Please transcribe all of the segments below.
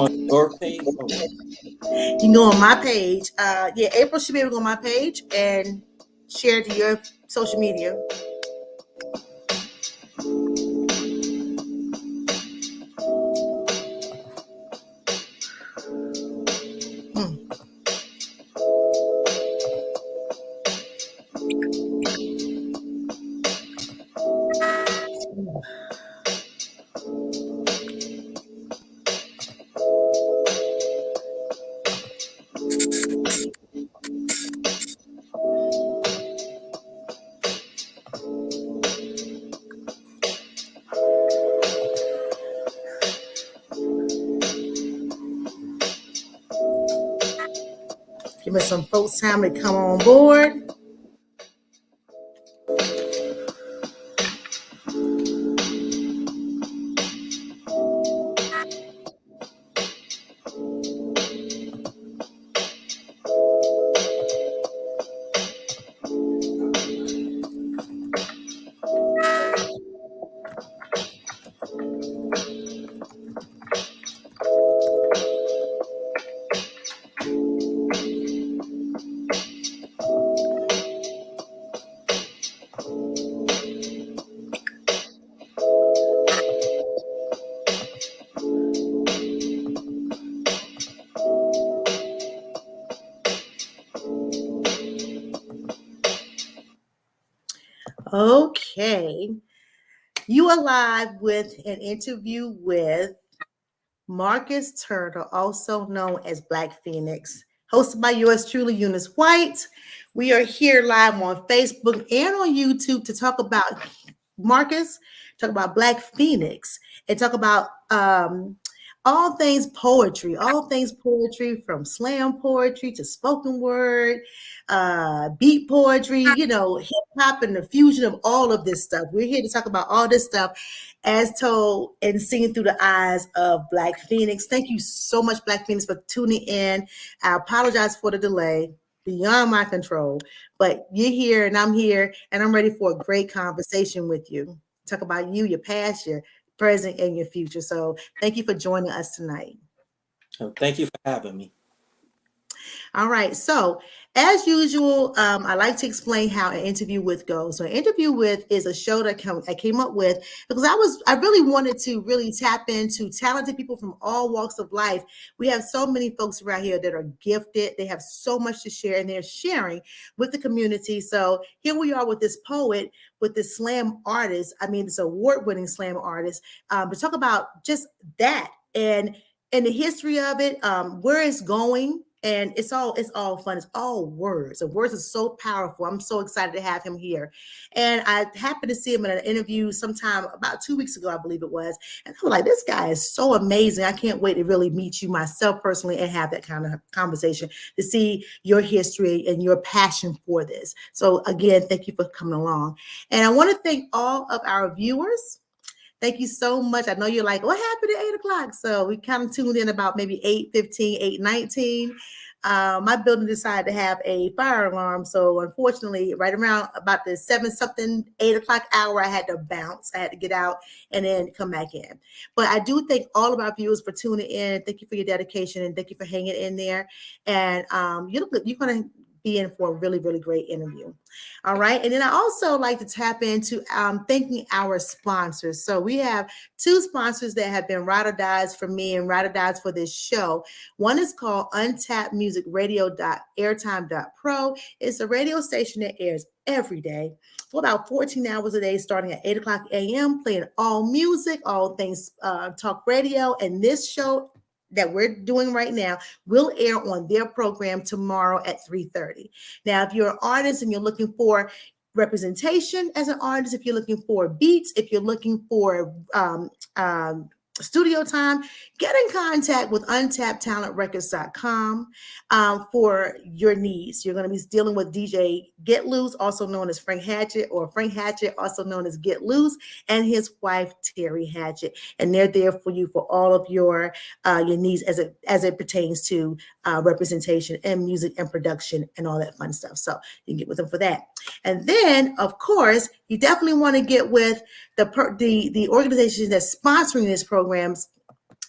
on your page? Oh. You can go on my page. April should be able to go on my page and share to your social media. Give us some folks time to come on board. Okay. You are live with an interview with Marcus Turner, also known as Black Phoenix, hosted by yours truly, Eunice White. We are here live on Facebook and on YouTube to talk about Marcus, talk about Black Phoenix, and talk about all things poetry from slam poetry to spoken word, beat poetry, hip hop and the fusion of all of this stuff. We're here to talk about all this stuff as told and seen through the eyes of Black Phoenix. Thank you so much, Black Phoenix, for tuning in. I apologize for the delay, beyond my control, but you're here and I'm here and I'm ready for a great conversation with you. Talk about you, your past, your present, and your future. So thank you for joining us tonight. Thank you for having me. All right. So as usual, I like to explain how an interview with goes. So an interview with is a show that I came up with because I really wanted to really tap into talented people from all walks of life. We have so many folks around here that are gifted. They have so much to share and they're sharing with the community. So here we are with this poet, with this slam artist. I mean, this award-winning slam artist, to talk about just that and the history of it, where it's going. And it's all fun. It's all words. And words are so powerful. I'm so excited to have him here. And I happened to see him in an interview sometime about 2 weeks ago, I believe it was. And I was like, this guy is so amazing. I can't wait to really meet you myself personally and have that kind of conversation to see your history and your passion for this. So again, thank you for coming along. And I want to thank all of our viewers. Thank you so much. I know you're like, what happened at 8 o'clock? So we kind of tuned in about maybe 8:15, 8:19. My building decided to have a fire alarm. So unfortunately, right around about the 7-something, 8 o'clock hour, I had to bounce. I had to get out and then come back in. But I do thank all of our viewers for tuning in. Thank you for your dedication and thank you for hanging in there. And you're going to be in for a really, really great interview. All right. And then I also like to tap into thanking our sponsors. So we have 2 sponsors that have been ride or dies for me and ride or dies for this show. One is called Untapped Music Radio.airtime.pro. It's a radio station that airs every day for about 14 hours a day, starting at 8 o'clock a.m., playing all music, all things talk radio. And this show that we're doing right now will air on their program tomorrow at 3:30. Now, if you're an artist and you're looking for representation as an artist, if you're looking for beats, if you're looking for studio time, get in contact with untappedtalentrecords.com for your needs. You're going to be dealing with DJ Get Loose, also known as Frank Hatchett, or Frank Hatchett, also known as Get Loose, and his wife, Terry Hatchett. And they're there for you for all of your needs as it pertains to representation and music and production and all that fun stuff. So you can get with them for that. And then, of course, you definitely want to get with the organization that's sponsoring this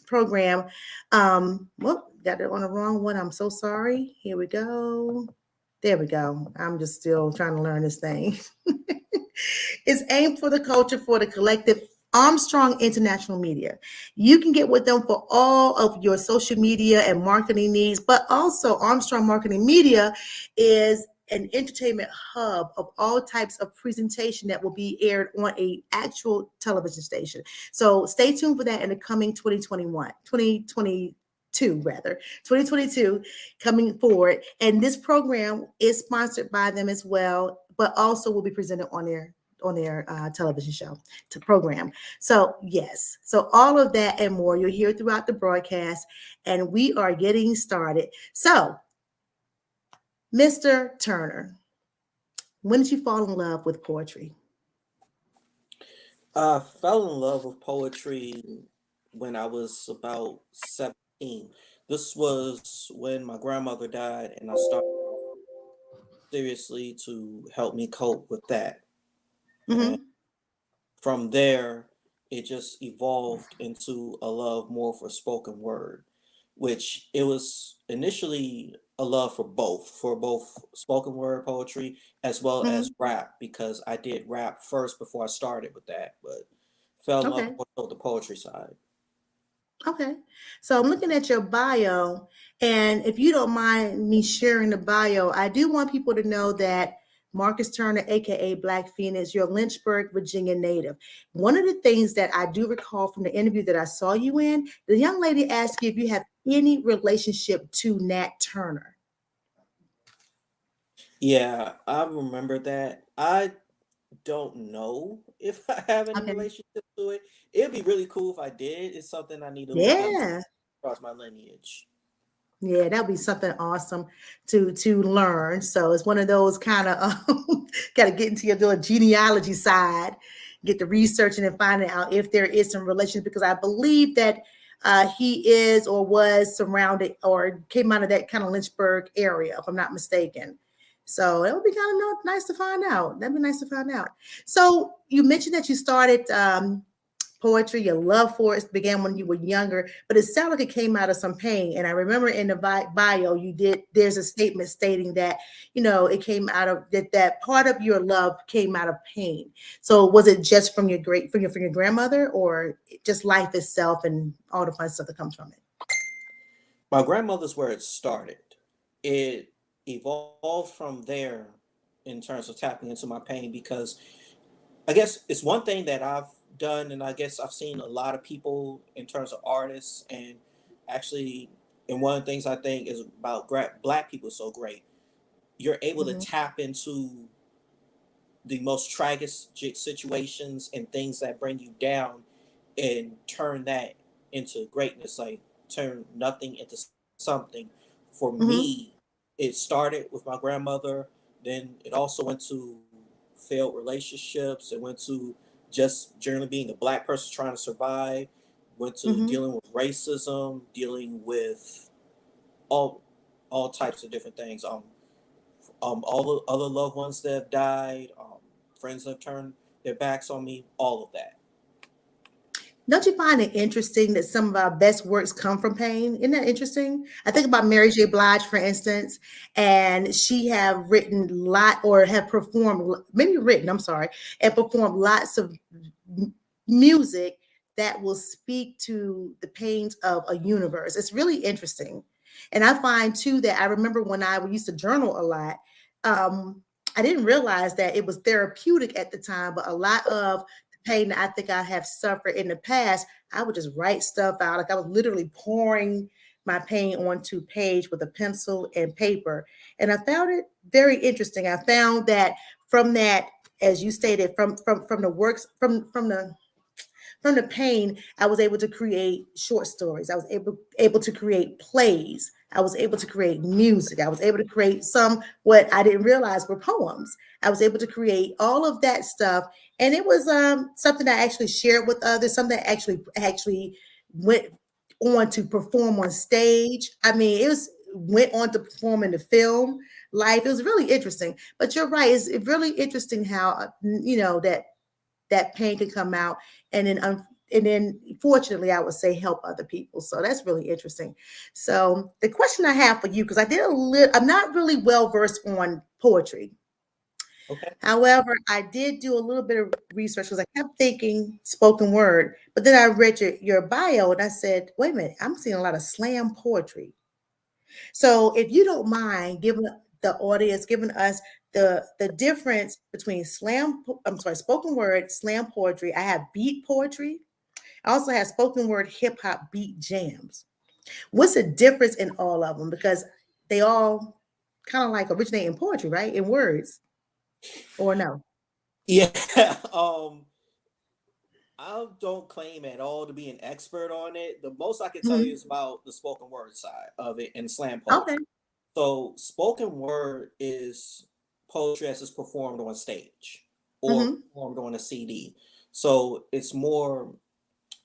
program. Well, got it on the wrong one. I'm so sorry. Here we go. There we go. I'm just still trying to learn this thing. It's aimed for the culture for the collective Armstrong International Media. You can get with them for all of your social media and marketing needs, but also Armstrong Marketing Media is an entertainment hub of all types of presentation that will be aired on a actual television station. So stay tuned for that in the coming 2022 rather 2022 coming forward, and this program is sponsored by them as well, but also will be presented on their television show to program. So yes, so all of that and more you'll hear throughout the broadcast, and we are getting started. So Mr. Turner, when did you fall in love with poetry? I fell in love with poetry when I was about 17. This was when my grandmother died, and I started seriously to help me cope with that. And Mm-hmm. from there, it just evolved into a love more for spoken word, which it was initially a love for both spoken word poetry as well Mm-hmm. as rap, because I did rap first before I started with that, but fell in love Okay. more with the poetry side. Okay. So I'm looking at your bio, and if you don't mind me sharing the bio, I do want people to know that Marcus Turner, aka Black Phoenix, you're a Lynchburg, Virginia native. One of the things that I do recall from the interview that I saw you in, the young lady asked you if you have any relationship to Nat Turner. Yeah, I remember that. I don't know if I have any Okay. relationship to it. It'd be really cool if I did. It's something I need to look into Yeah. across my lineage. Yeah, that would be something awesome to learn. So it's one of those kind of got to get into your little genealogy side, get the researching and finding out if there is some relation, because I believe that he is or was surrounded or came out of that kind of Lynchburg area, if I'm not mistaken. So it would be kind of nice to find out. That'd be nice to find out. So you mentioned that you started poetry, your love for it began when you were younger, but it sounded like it came out of some pain. And I remember in the bio, there's a statement stating that, it came out of that part of your love came out of pain. So was it just from from your grandmother, or just life itself and all the fun stuff that comes from it? My grandmother's where it started. It evolved from there in terms of tapping into my pain, because I guess it's one thing that I've done, and I guess I've seen a lot of people in terms of artists, and actually, and one of the things I think is about black people so great, you're able to Mm-hmm. tap into the most tragic situations and things that bring you down and turn that into greatness, like turn nothing into something. For Mm-hmm. me, it started with my grandmother, then it also went to failed relationships, it went to just generally being a black person trying to survive, went to Mm-hmm. dealing with racism, dealing with all all types of different things. All the other loved ones that have died, friends that have turned their backs on me, all of that. Don't you find it interesting that some of our best works come from pain? Isn't that interesting? I think about Mary J. Blige, for instance, and she have written lot or have performed, maybe written, I'm sorry, and performed lots of music that will speak to the pains of a universe. It's really interesting. And I find too that I remember when I used to journal a lot, I didn't realize that it was therapeutic at the time, but a lot of pain that I think I have suffered in the past, I would just write stuff out. Like I was literally pouring my pain onto page with a pencil and paper. And I found it very interesting. I found that from that, as you stated, from the works, from the pain, I was able to create short stories. I was able to create plays. I was able to create music. I was able to create some what I didn't realize were poems. I was able to create all of that stuff, and it was something I actually shared with others. Something that actually went on to perform on stage. I mean, it was went on to perform in the film life. It was really interesting. But you're right. It's really interesting how that pain can come out and then and then fortunately I would say help other people. So that's really interesting. So the question I have for you, because I'm not really well versed on poetry. Okay. However, I did do a little bit of research because I kept thinking spoken word, but then I read your bio and I said, wait a minute, I'm seeing a lot of slam poetry. So if you don't mind giving the audience, giving us the difference between spoken word, slam poetry. I have beat poetry. I also have spoken word hip hop beat jams. What's the difference in all of them? Because they all kind of like originate in poetry, right? In words, or no? Yeah. I don't claim at all to be an expert on it. The most I can tell you Mhm. is about the spoken word side of it and slam Okay. poetry. So, spoken word is poetry as it's performed on stage or Hmm. performed on a CD. So, it's more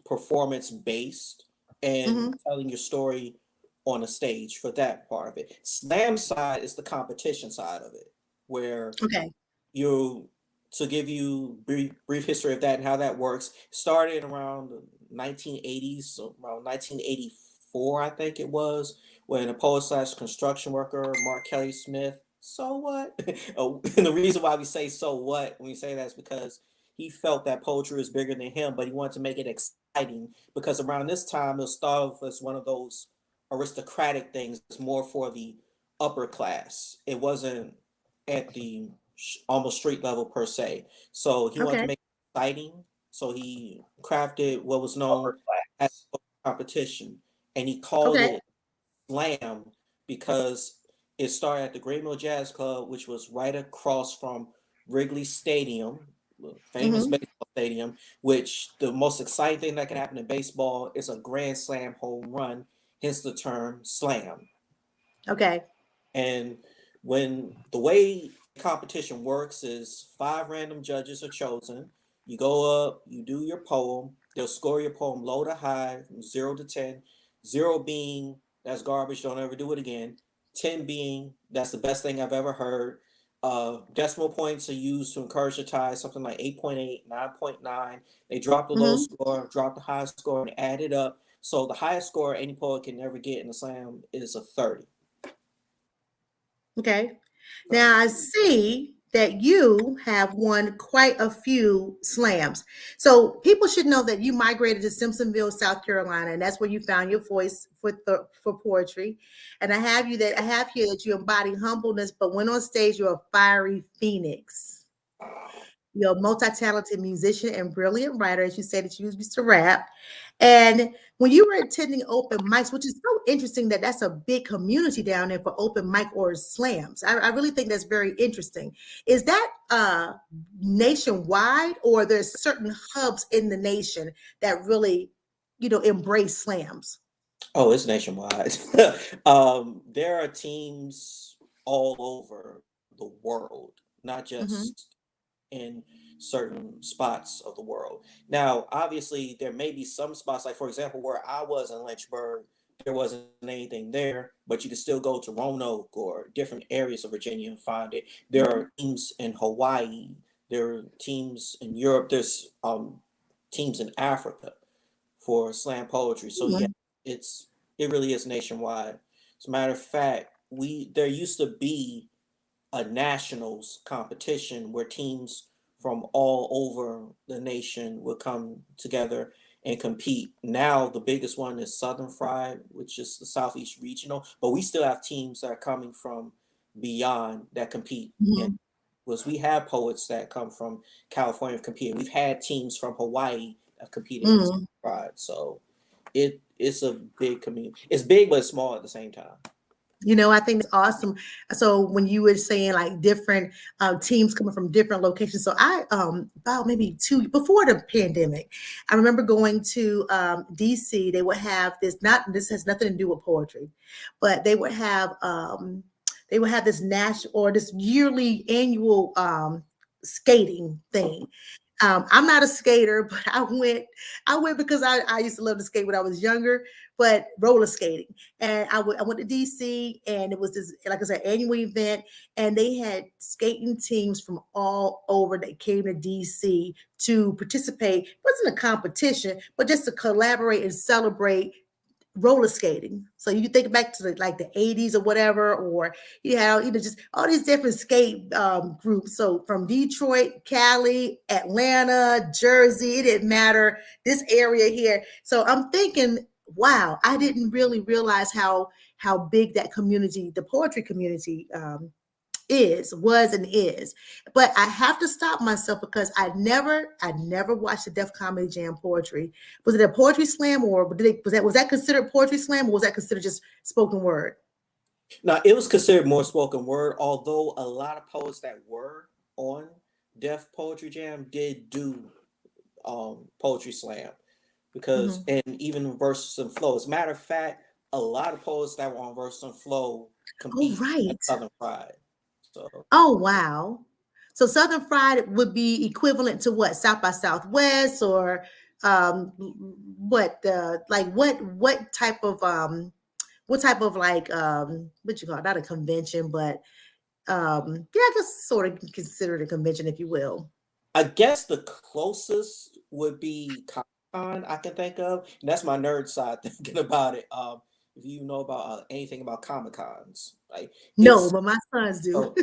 performance based and Hmm. telling your story on a stage for that part of it. Slam side is the competition side of it, where Okay. you to give you brief history of that and how that works. Started around the 1980s, so around 1984, I think it was, when a poet slash construction worker, Mark Kelly Smith. So what? Oh, and the reason why we say so what when we say that is because he felt that poetry was bigger than him, but he wanted to make it exciting because around this time it was thought of as one of those aristocratic things. It's more for the upper class. It wasn't at the almost street level per se. So he wanted to Okay. make it exciting. So he crafted what was known Upper as class. competition, and he called Okay. it Slam because it started at the Great Mill Jazz Club, which was right across from Wrigley Stadium, the famous Hmm. baseball stadium. Which the most exciting thing that can happen in baseball is a grand slam home run, hence the term slam. Okay. And when the way competition works is five random judges are chosen. You go up, you do your poem. They'll score your poem low to high, from 0 to 10. Zero being that's garbage, don't ever do it again. 10 being that's the best thing I've ever heard. Decimal points are used to encourage a tie, something like 8.8, 9.9. They drop the low Hmm. score, drop the high score, and add it up. So the highest score any poet can ever get in a slam is a 30. Okay. Now I see that you have won quite a few slams. So people should know that you migrated to Simpsonville, South Carolina, and that's where you found your voice for poetry. And I have here that you embody humbleness, but when on stage, you're a fiery phoenix. You're a multi-talented musician and brilliant writer, as you said that you used to rap. And when you were attending open mics, which is so interesting that that's a big community down there for open mic or slams. I really think that's very interesting. Is that nationwide, or there's certain hubs in the nation that really, embrace slams? Oh, it's nationwide. There are teams all over the world, not Hmm. just in certain spots of the world. Now, obviously, there may be some spots, like for example, where I was in Lynchburg, there wasn't anything there, but you can still go to Roanoke or different areas of Virginia and find it. There Hmm. are teams in Hawaii, there are teams in Europe, there's teams in Africa for slam poetry. So yeah, it's it really is nationwide. As a matter of fact, we there used to be a nationals competition where teams from all over the nation would come together and compete. Now the biggest one is Southern Fried, which is the Southeast Regional, but we still have teams that are coming from beyond that compete. And Hmm. was we have poets that come from California competing. We've had teams from Hawaii that competed in Hmm. Pride. So it's a big community. It's big but small at the same time. I think that's awesome. So when you were saying like different teams coming from different locations, so I about maybe two before the pandemic, I remember going to DC. They would have this. Not this has nothing to do with poetry, but they would have this national or this yearly annual skating thing. I'm not a skater, but I went because I used to love to skate when I was younger, but roller skating. And I went to DC, and it was this, like I said, annual event, and they had skating teams from all over that came to DC to participate. It wasn't a competition, but just to collaborate and celebrate roller skating. So you think back to like the 80s or whatever, or just all these different skate groups. So from Detroit, Cali, Atlanta, Jersey, it didn't matter, this area here. So I'm thinking, wow, I didn't really realize how big that community, the poetry community, was and is. But I have to stop myself because I never watched the Def Comedy Jam poetry. Was it a poetry slam, or was that considered poetry slam, or was that considered just spoken word? Now, it was considered more spoken word, although a lot of poets that were on Def Poetry Jam did do poetry slam because, Hmm. and even verses and flow. As a matter of fact, a lot of poets that were on verses and flow Oh, compete at right. Southern Pride. So Oh, wow. So Southern Fried would be equivalent to what, South by Southwest, or what like what type of like what you call it? Not a convention, but yeah, I guess sort of considered a convention, if you will. I guess the closest would be Comic Con I can think of, and that's my nerd side thinking about it. If you know about anything about Comic Cons, like No, it's but my sons do. so.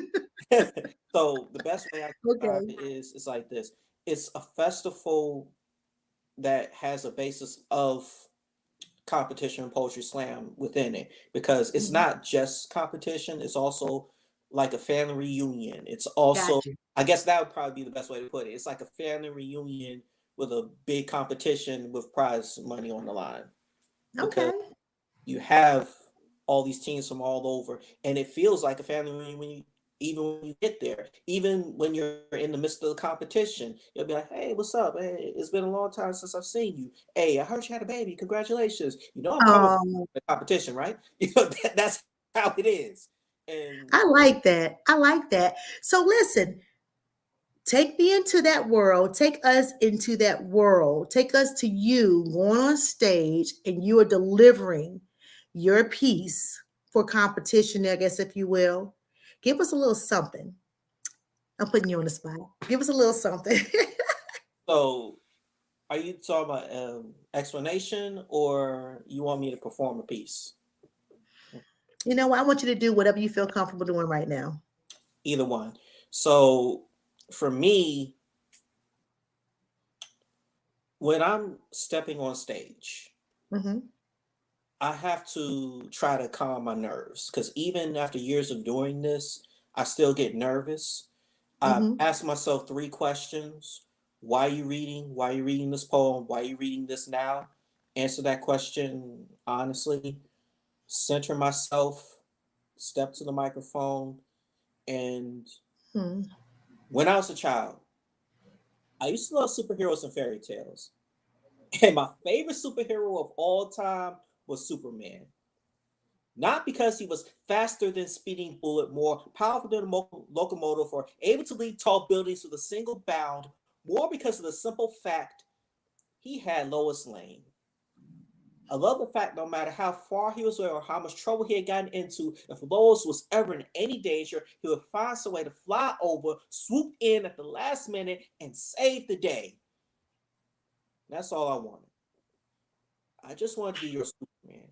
So the best way I describe Okay. it is it's like this. It's a festival that has a basis of competition and poetry slam within it because it's Mhm. not just competition, it's also like a family reunion. It's also, Got you. I guess that would probably be the best way to put it. It's like a family reunion with a big competition with prize money on the line because Okay. you have all these teams from all over, and it feels like a family reunion even when you get there. Even when you're in the midst of the competition, you'll be like, "Hey, what's up? Hey, it's been a long time since I've seen you. Hey, I heard you had a baby. Congratulations. You know I'm coming for Um, the competition, right?" That's how it is. And I like that. I like that. So listen, take me into that world. Take us into that world. Take us to you going on stage, and you are delivering your piece for competition, I guess, if you will. Give us a little something. I'm putting you on the spot. Give us a little something. so, are you talking about explanation, or you want me to perform a piece? You know what? I want you to do whatever you feel comfortable doing right now. Either one. So, for me, when I'm stepping on stage, Mm-hmm. I have to try to calm my nerves because even after years of doing this, I still get nervous. I Mm-hmm. ask myself three questions. Why are you reading? Why are you reading this poem? Why are you reading this now? Answer that question honestly, center myself, step to the microphone. And Hmm. when I was a child, I used to love superheroes and fairy tales. And my favorite superhero of all time was Superman. Not because he was faster than speeding bullet, more powerful than a locomotive, or able to leap tall buildings with a single bound, more because of the simple fact he had Lois Lane. I love the fact no matter how far he was away or how much trouble he had gotten into, if Lois was ever in any danger, he would find some way to fly over, swoop in at the last minute, and save the day. That's all I wanted. I just wanted to be your Superman.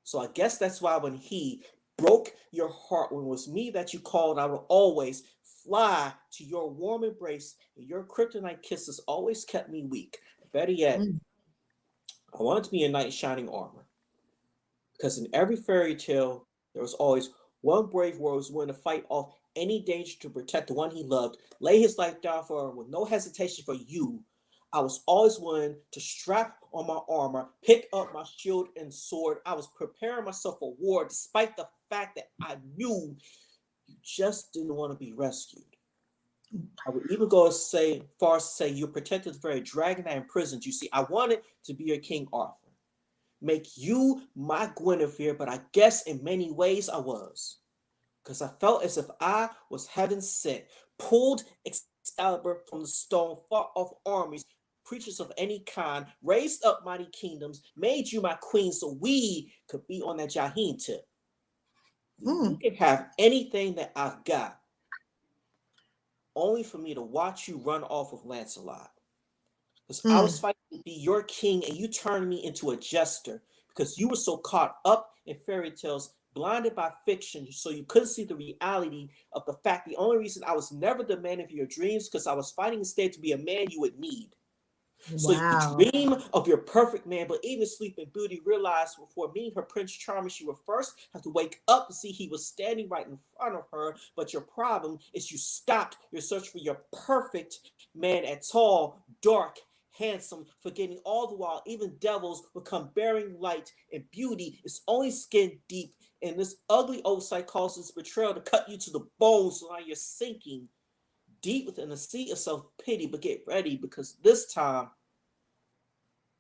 So I guess that's why when he broke your heart, when it was me that you called, I will always fly to your warm embrace, and your kryptonite kisses always kept me weak. Better yet, Mm. I wanted to be a knight in shining armor. Because in every fairy tale, there was always one brave warrior who was willing to fight off any danger to protect the one he loved, lay his life down for her with no hesitation for you. I was always willing to strap on my armor, pick up my shield and sword. I was preparing myself for war, despite the fact that I knew you just didn't want to be rescued. I would even go as say far as to say you protected the very dragon that imprisoned you. See, I wanted to be your King Arthur, make you my Guinevere, but I guess in many ways I was. Because I felt as if I was heaven sent, pulled Excalibur from the stone, fought off armies, creatures of any kind, raised up mighty kingdoms, made you my queen so we could be on that Jaheen tip. You Mm, can have anything that I've got, only for me to watch you run off with Lancelot. Because I was mm. fighting to be your king and you turned me into a jester because you were so caught up in fairy tales, blinded by fiction, so you couldn't see the reality of the fact the only reason I was never the man of your dreams because I was fighting instead to be a man you would need. So you Wow. dream of your perfect man, but even Sleeping Beauty realized before meeting her Prince Charming, she would first have to wake up to see he was standing right in front of her. But your problem is you stopped your search for your perfect man at tall, dark, handsome, forgetting all the while even devils will come bearing light, and beauty is only skin deep. And this ugly old psychosis betrayal to cut you to the bones, so now you're sinking deep within the sea of self pity. But get ready because this time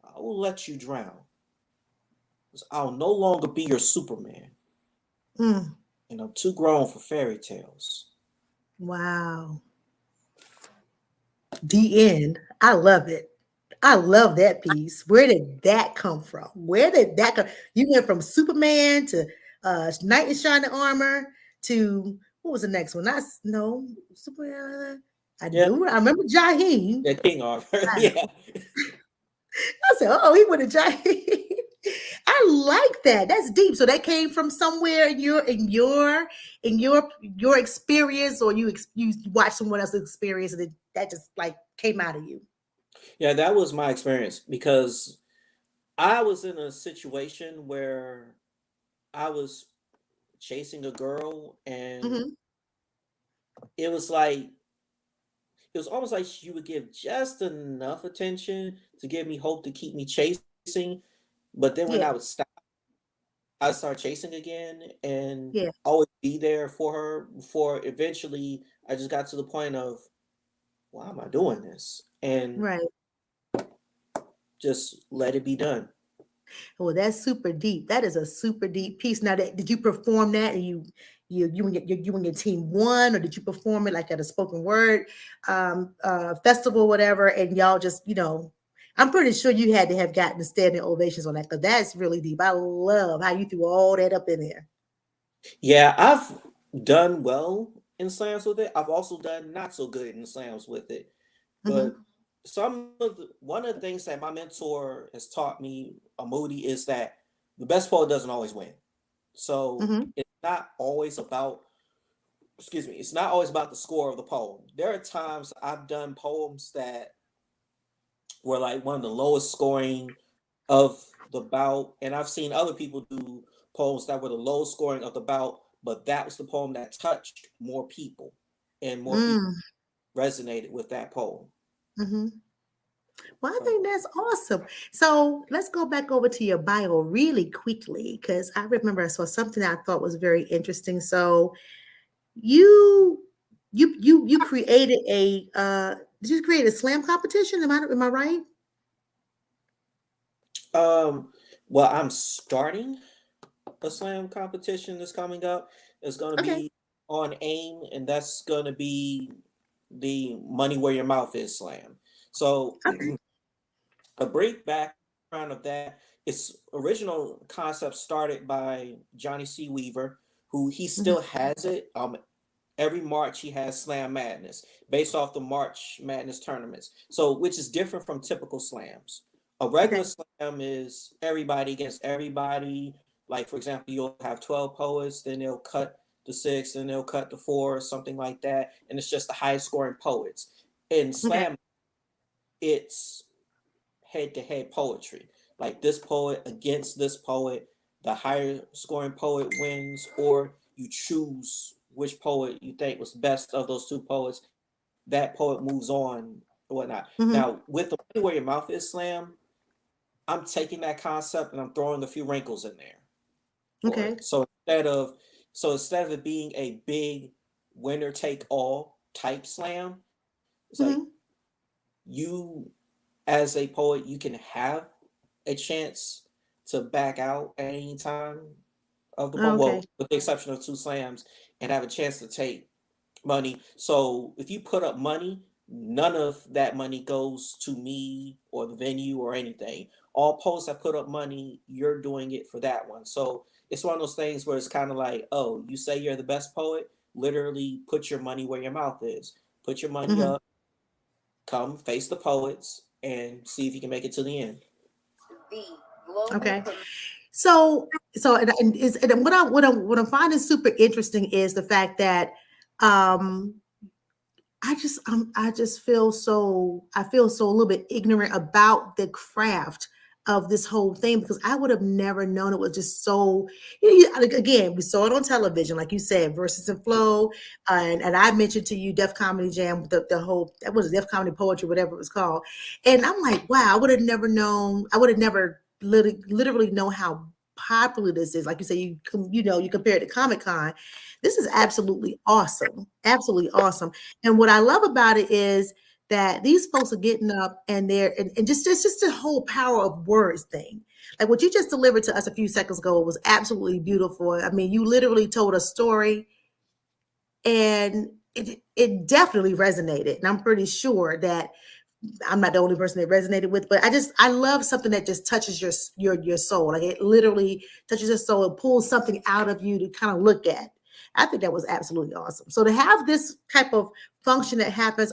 I will let you drown. Because I'll no longer be your Superman. Mm, And I'm too grown for fairy tales. wow. The end. I love it. I love that piece. Where did that come from? Where did that come? You went from Superman to Knight in Shining Armor to what was the next one? That's no Superman. I Yeah, do. I remember Jaheim. yeah, King Arthur. Yeah. I said, "Oh, he would have Jaheim." I like that. That's deep. So that came from somewhere in your experience, or you watched someone else's experience, and that just like came out of you. Yeah, that was my experience because I was in a situation where I was chasing a girl and Hmm. it was like it was almost like she would give just enough attention to give me hope to keep me chasing. But then when I would Yeah, stop, I'd start chasing again and yeah, always be there for her before eventually I just got to the point of why am I doing this? And right. just let it be done. Well, that's super deep. That is a super deep piece. Now, did you perform that, and you and your team won, or did you perform it like at a spoken word festival, whatever? And y'all just, I'm pretty sure you had to have gotten standing ovations on that because that's really deep. I love how you threw all that up in there. Yeah, I've done well in slams with it. I've also done not so good in slams with it. But Hmm. one of the things that my mentor has taught me, Moody, is that the best poet doesn't always win. So Hmm. it's not always about it's not always about the score of the poem. There are times I've done poems that were like one of the lowest scoring of the bout, and I've seen other people do poems that were the lowest scoring of the bout, but that was the poem that touched more people, and more people Mm. resonated with that poem. Hmm. Well, I So, think that's awesome. So let's go back over to your bio really quickly because I remember I saw something I thought was very interesting. So you you created a did you create a slam competition? Am I right? um, well, I'm starting a slam competition that's coming up. It's going to Okay. be on AIM, and that's going to be the Money Where Your Mouth Is slam. So Okay. a brief background of that, its original concept started by Johnny C. Weaver, who he Mhm. still has it. Every March he has Slam Madness based off the March Madness tournaments. So which is different from typical slams. A regular Okay. slam is everybody against everybody. Like for example, you'll have 12 poets, then they'll cut the six, then they'll cut the four, or something like that, and it's just the highest scoring poets. In Okay. slam, it's head to head poetry. Like this poet against this poet, the higher scoring poet wins, or you choose which poet you think was best of those two poets. That poet moves on, or whatnot. Hmm. Now, with the Money Where Your Mouth Is slam, I'm taking that concept and I'm throwing a few wrinkles in there for Okay. it. Instead of it being a big winner take all type slam, it's like Hmm. you as a poet, you can have a chance to back out at any time of the poem. Okay. Well, with the exception of two slams, and have a chance to take money. So if you put up money, none of that money goes to me or the venue or anything. All posts I put up money, you're doing it for that one. So it's one of those things where it's kind of like, oh, you say you're the best poet, literally put your money where your mouth is. Put your money Mhm. up, come face the poets, and see if you can make it to the end. Okay. And what I'm finding super interesting is the fact that um I feel so a little bit ignorant about the craft of this whole thing because I would have never known it was just so. Like, again, we saw it on television, like you said, Versus and Flow, and I mentioned to you Def Comedy Jam, the whole that was Def Comedy Poetry, whatever it was called, and I'm like, wow, I would have never known. I would have never literally known how popular this is. Like you say, you compare it to Comic Con. This is absolutely awesome. And what I love about it is that these folks are getting up and and just it's just the whole power of words thing. Like what you just delivered to us a few seconds ago was absolutely beautiful. I mean, you literally told a story and it definitely resonated. And I'm pretty sure that I'm not the only person that resonated with, but I love something that just touches your soul. Like it literally touches your soul and pulls something out of you to kind of look at. I think that was absolutely awesome. So to have this type of function that happens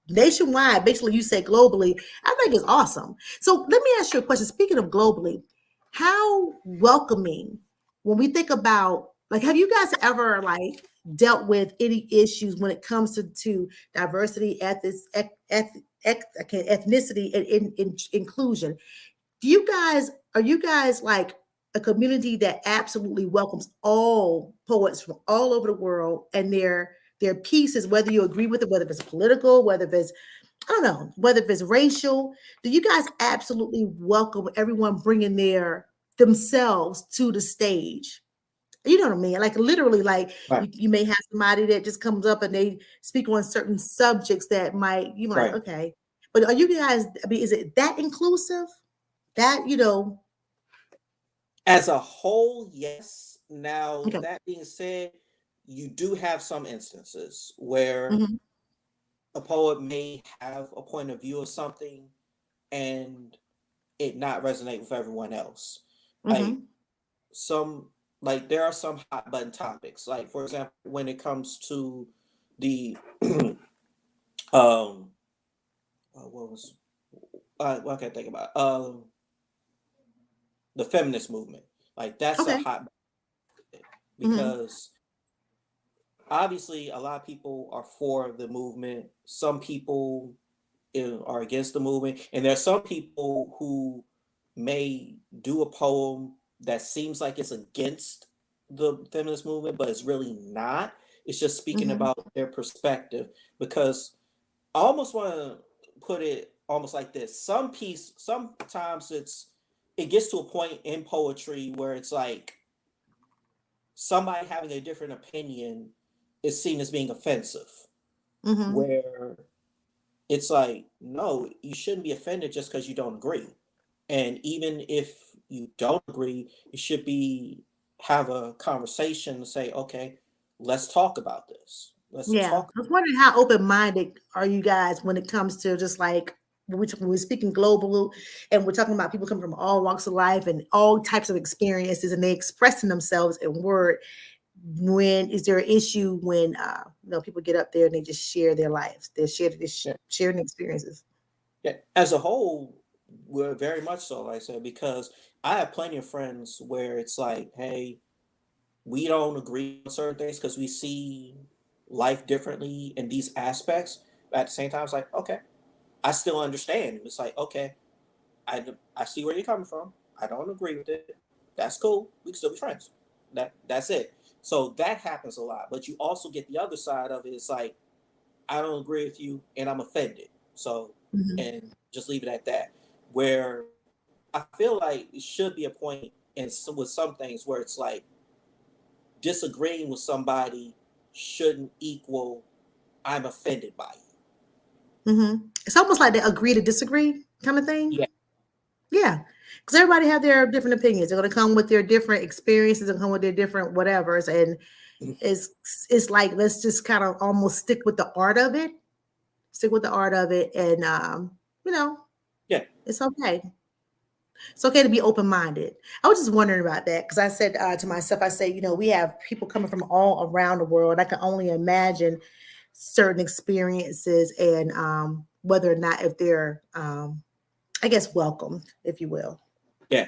nationwide, basically you say globally, I think is awesome. So let me ask you a question. Speaking of globally, how welcoming when we think about like, have you guys ever like dealt with any issues when it comes to diversity, ethnicity, and inclusion? Are you guys like a community that absolutely welcomes all poets from all over the world and their pieces, whether you agree with it, whether it's political, whether it's I don't know, whether it's racial? Do you guys absolutely welcome everyone bringing their themselves to the stage? You know what I mean? Like literally, like Right. you may have somebody that just comes up and they speak on certain subjects that might you might Right. okay, but are you guys? I mean, is it that inclusive? That As a whole, yes. Now, okay, that being said, you do have some instances where hmm a poet may have a point of view of something and it not resonate with everyone else. Like hmm some there are some hot button topics. Like for example, when it comes to the what was what can I think about? The feminist movement. Like that's a okay, hot hmm because obviously a lot of people are for the movement. Some people are against the movement, and there are some people who may do a poem that seems like it's against the feminist movement, but it's really not. It's just speaking hmm about their perspective. Because I almost want to put it almost like this: sometimes it gets to a point in poetry where it's like somebody having a different opinion is seen as being offensive, hmm where it's like, no, you shouldn't be offended just because you don't agree. And even if you don't agree, you should be have a conversation to say, okay, let's talk about this. Let's yeah. talk. I was wondering how open minded are you guys when it comes to just like when we're speaking global and we're talking about people coming from all walks of life and all types of experiences and they expressing themselves in word. When is there an issue when people get up there and they just share their lives, Yeah, sharing experiences? yeah. As a whole, we're very much so, like I said, because I have plenty of friends where it's like, hey, we don't agree on certain things because we see life differently in these aspects. But at the same time, it's like, okay, I still understand. It's like, okay, I see where you're coming from. I don't agree with it. That's cool. We can still be friends. That's it. So that happens a lot. But you also get the other side of it. It's like I don't agree with you and I'm offended. So Mhm. and just leave it at that. Where I feel like it should be a point with some things where it's like disagreeing with somebody shouldn't equal I'm offended by you. It's almost like they agree to disagree kind of thing. Yeah. Yeah, because everybody have their different opinions. They're going to come with their different experiences and come with their different whatevers, and it's it's like let's just kind of almost stick with the art of it stick with the art of it, and you know, Yeah, it's okay. It's okay to be open minded. I was just wondering about that because I said to myself, I say, we have people coming from all around the world. I can only imagine certain experiences and whether or not if they're, I guess, welcome, if you will. yeah,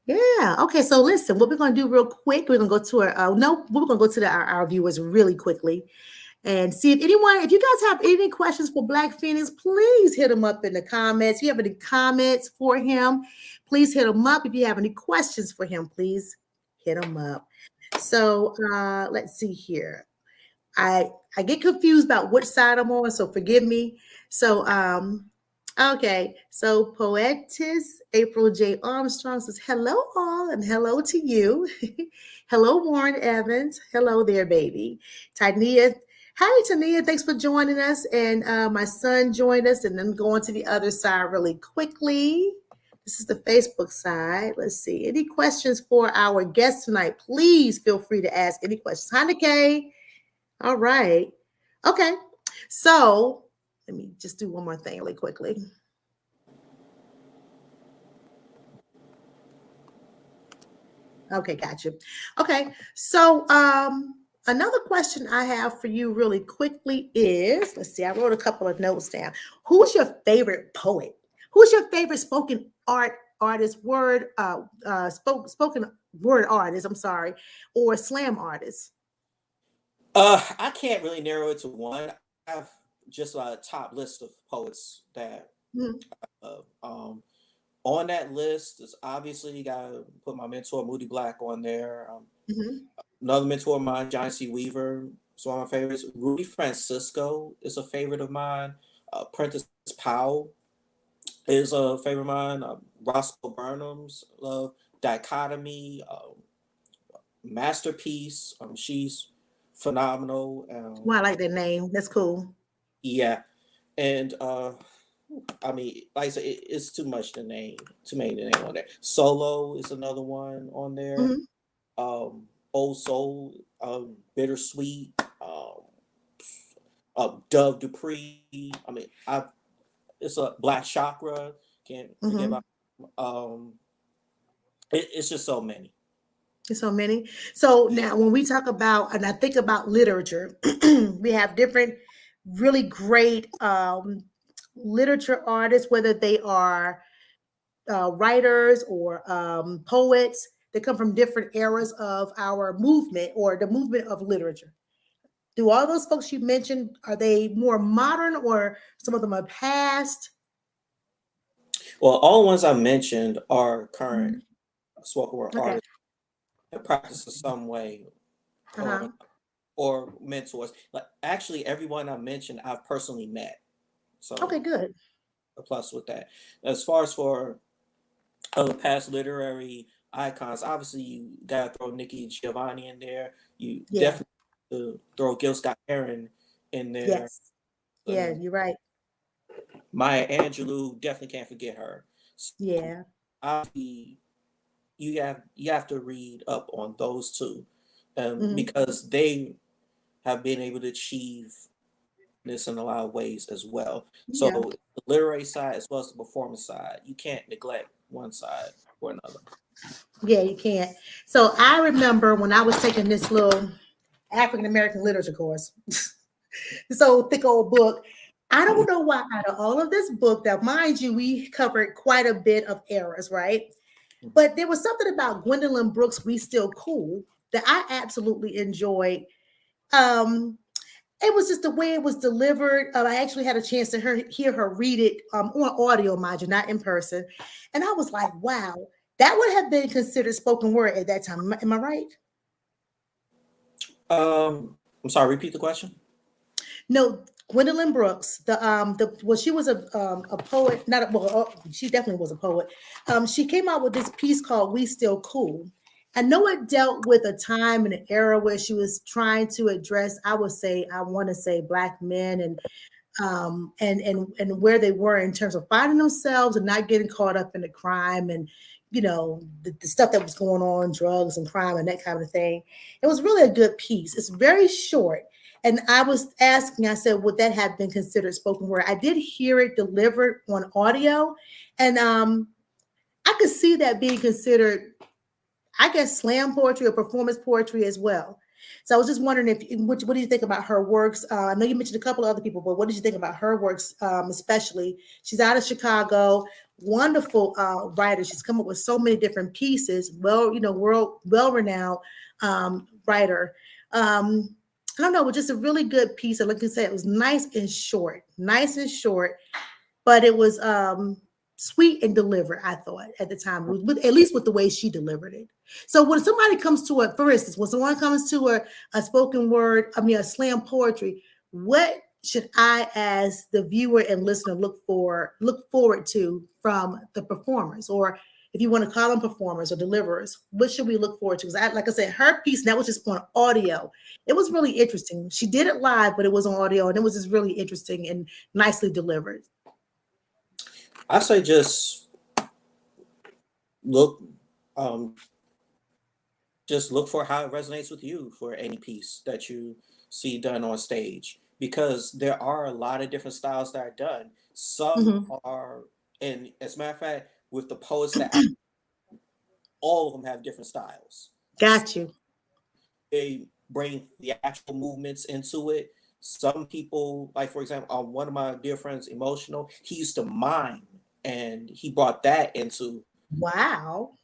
Yeah. Okay. So listen, what we're gonna do real quick, we're gonna go to our no, we're gonna go to our viewers really quickly and see if you guys have any questions for Black Phoenix, please hit him up in the comments. If you have any comments for him, please hit him up. If you have any questions for him, please hit him up. So let's see here. I I get confused about which side I'm on, so forgive me. So okay, so poetess April J. Armstrong says hello all and hello to you. Hello Warren Evans. Hello there, baby. Tania. Hi Tania, thanks for joining us. And my son joined us, and then going to the other side really quickly. This is the Facebook side. Let's see. Any questions for our guest tonight? Please feel free to ask any questions. Hi, Nikay. All right. Okay. So let me just do one more thing really quickly. Okay, gotcha. Okay. So another question I have for you really quickly is, let's see, I wrote a couple of notes down. Who's your favorite poet? Who's your favorite spoken artist, spoken word artist, I'm sorry, or slam artist? I can't really narrow it to one. I have just a top list of poets that Mhm, uh, on that list is obviously you gotta put my mentor Moody Black on there. mhm. Another mentor of mine, John C. Weaver, is one of my favorites. Rudy Francisco is a favorite of mine. Prentice Powell is a favorite of mine. Roscoe Burnham's Love Dichotomy, Masterpiece. She's phenomenal. Well, I like that name. That's cool. Yeah, and I mean, like I said, it's too much to name, too many to name on there. Solo is another one on there. Mhm. Old Soul, Bittersweet, Dove Dupree. I mean, I it's a Black Chakra. Can't forget Mhm. about. Um, it's just so many. There's so many. So now, when we talk about, and I think about literature, we have different, really great literature artists, whether they are writers or poets that come from different eras of our movement or the movement of literature. Do all those folks you mentioned, are they more modern or some of them are past? Well, all the ones I mentioned are current Mhm. spoken word Okay. artists that practice in some way, or Uh-huh. mentors. Like actually, everyone I mentioned, I've personally met. Okay, So good. a plus with that. As far as for other past literary icons, obviously you gotta throw Nikki Giovanni in there. You Yeah. definitely throw Gil Scott Heron in there. Yes. Yeah, And you're right. Maya Angelou, definitely can't forget her. So Yeah. obviously you have to read up on those two, Mhm. because they have been able to achieve this in a lot of ways as well. So Yeah. the literary side as well as the performance side, you can't neglect one side or another. Yeah, you can't. So I remember when I was taking this little African American literature course, this old thick old book. I don't know why out of all of this book, that mind you, we covered quite a bit of eras, right? But there was something about Gwendolyn Brooks' "We Still Cool" that I absolutely enjoyed. Um, it was just the way it was delivered. I actually had a chance to hear her read it on audio, mind you, not in person. And I was like, wow, that would have been considered spoken word at that time. Am I right? I'm sorry, repeat the question. No, Gwendolyn Brooks, she was a poet, not a, well, she definitely was a poet. She came out with this piece called "We Still Cool." I know it dealt with a time and an era where she was trying to address, I want to say, Black men and where they were in terms of finding themselves and not getting caught up in the crime and the stuff that was going on, drugs and crime and that kind of thing. It was really a good piece. It's very short, And I was asking, I said, would that have been considered spoken word? I did hear it delivered on audio, and I could see that being considered, I guess, slam poetry or performance poetry as well. So I was just wondering if what do you think about her works? I know you mentioned a couple of other people, but what did you think about her works, especially? She's out of Chicago, wonderful writer. She's come up with so many different pieces. Well, world well renowned writer. I don't know, it was just a really good piece. And like I said, it was nice and short, but it was sweet and delivered. I thought at the time, at least with the way she delivered it. So when somebody comes to a, for instance, when someone comes to a spoken word, I mean a slam poetry, what should I, as the viewer and listener, look forward to from the performers, or if you want to call them performers or deliverers, what should we look forward to? Because like I said, her piece, that was just on audio. It was really interesting. She did it live, but it was on audio, and it was just really interesting and nicely delivered. I say look, um, just look for how it resonates with you for any piece that you see done on stage, because there are a lot of different styles that are done. Some Hmm. are, and as a matter of fact, with the poets that act, all of them have different styles. Got you. They bring the actual movements into it. Some people, like for example, one of my dear friends, Emotional, he used to mime, and he brought that into Wow.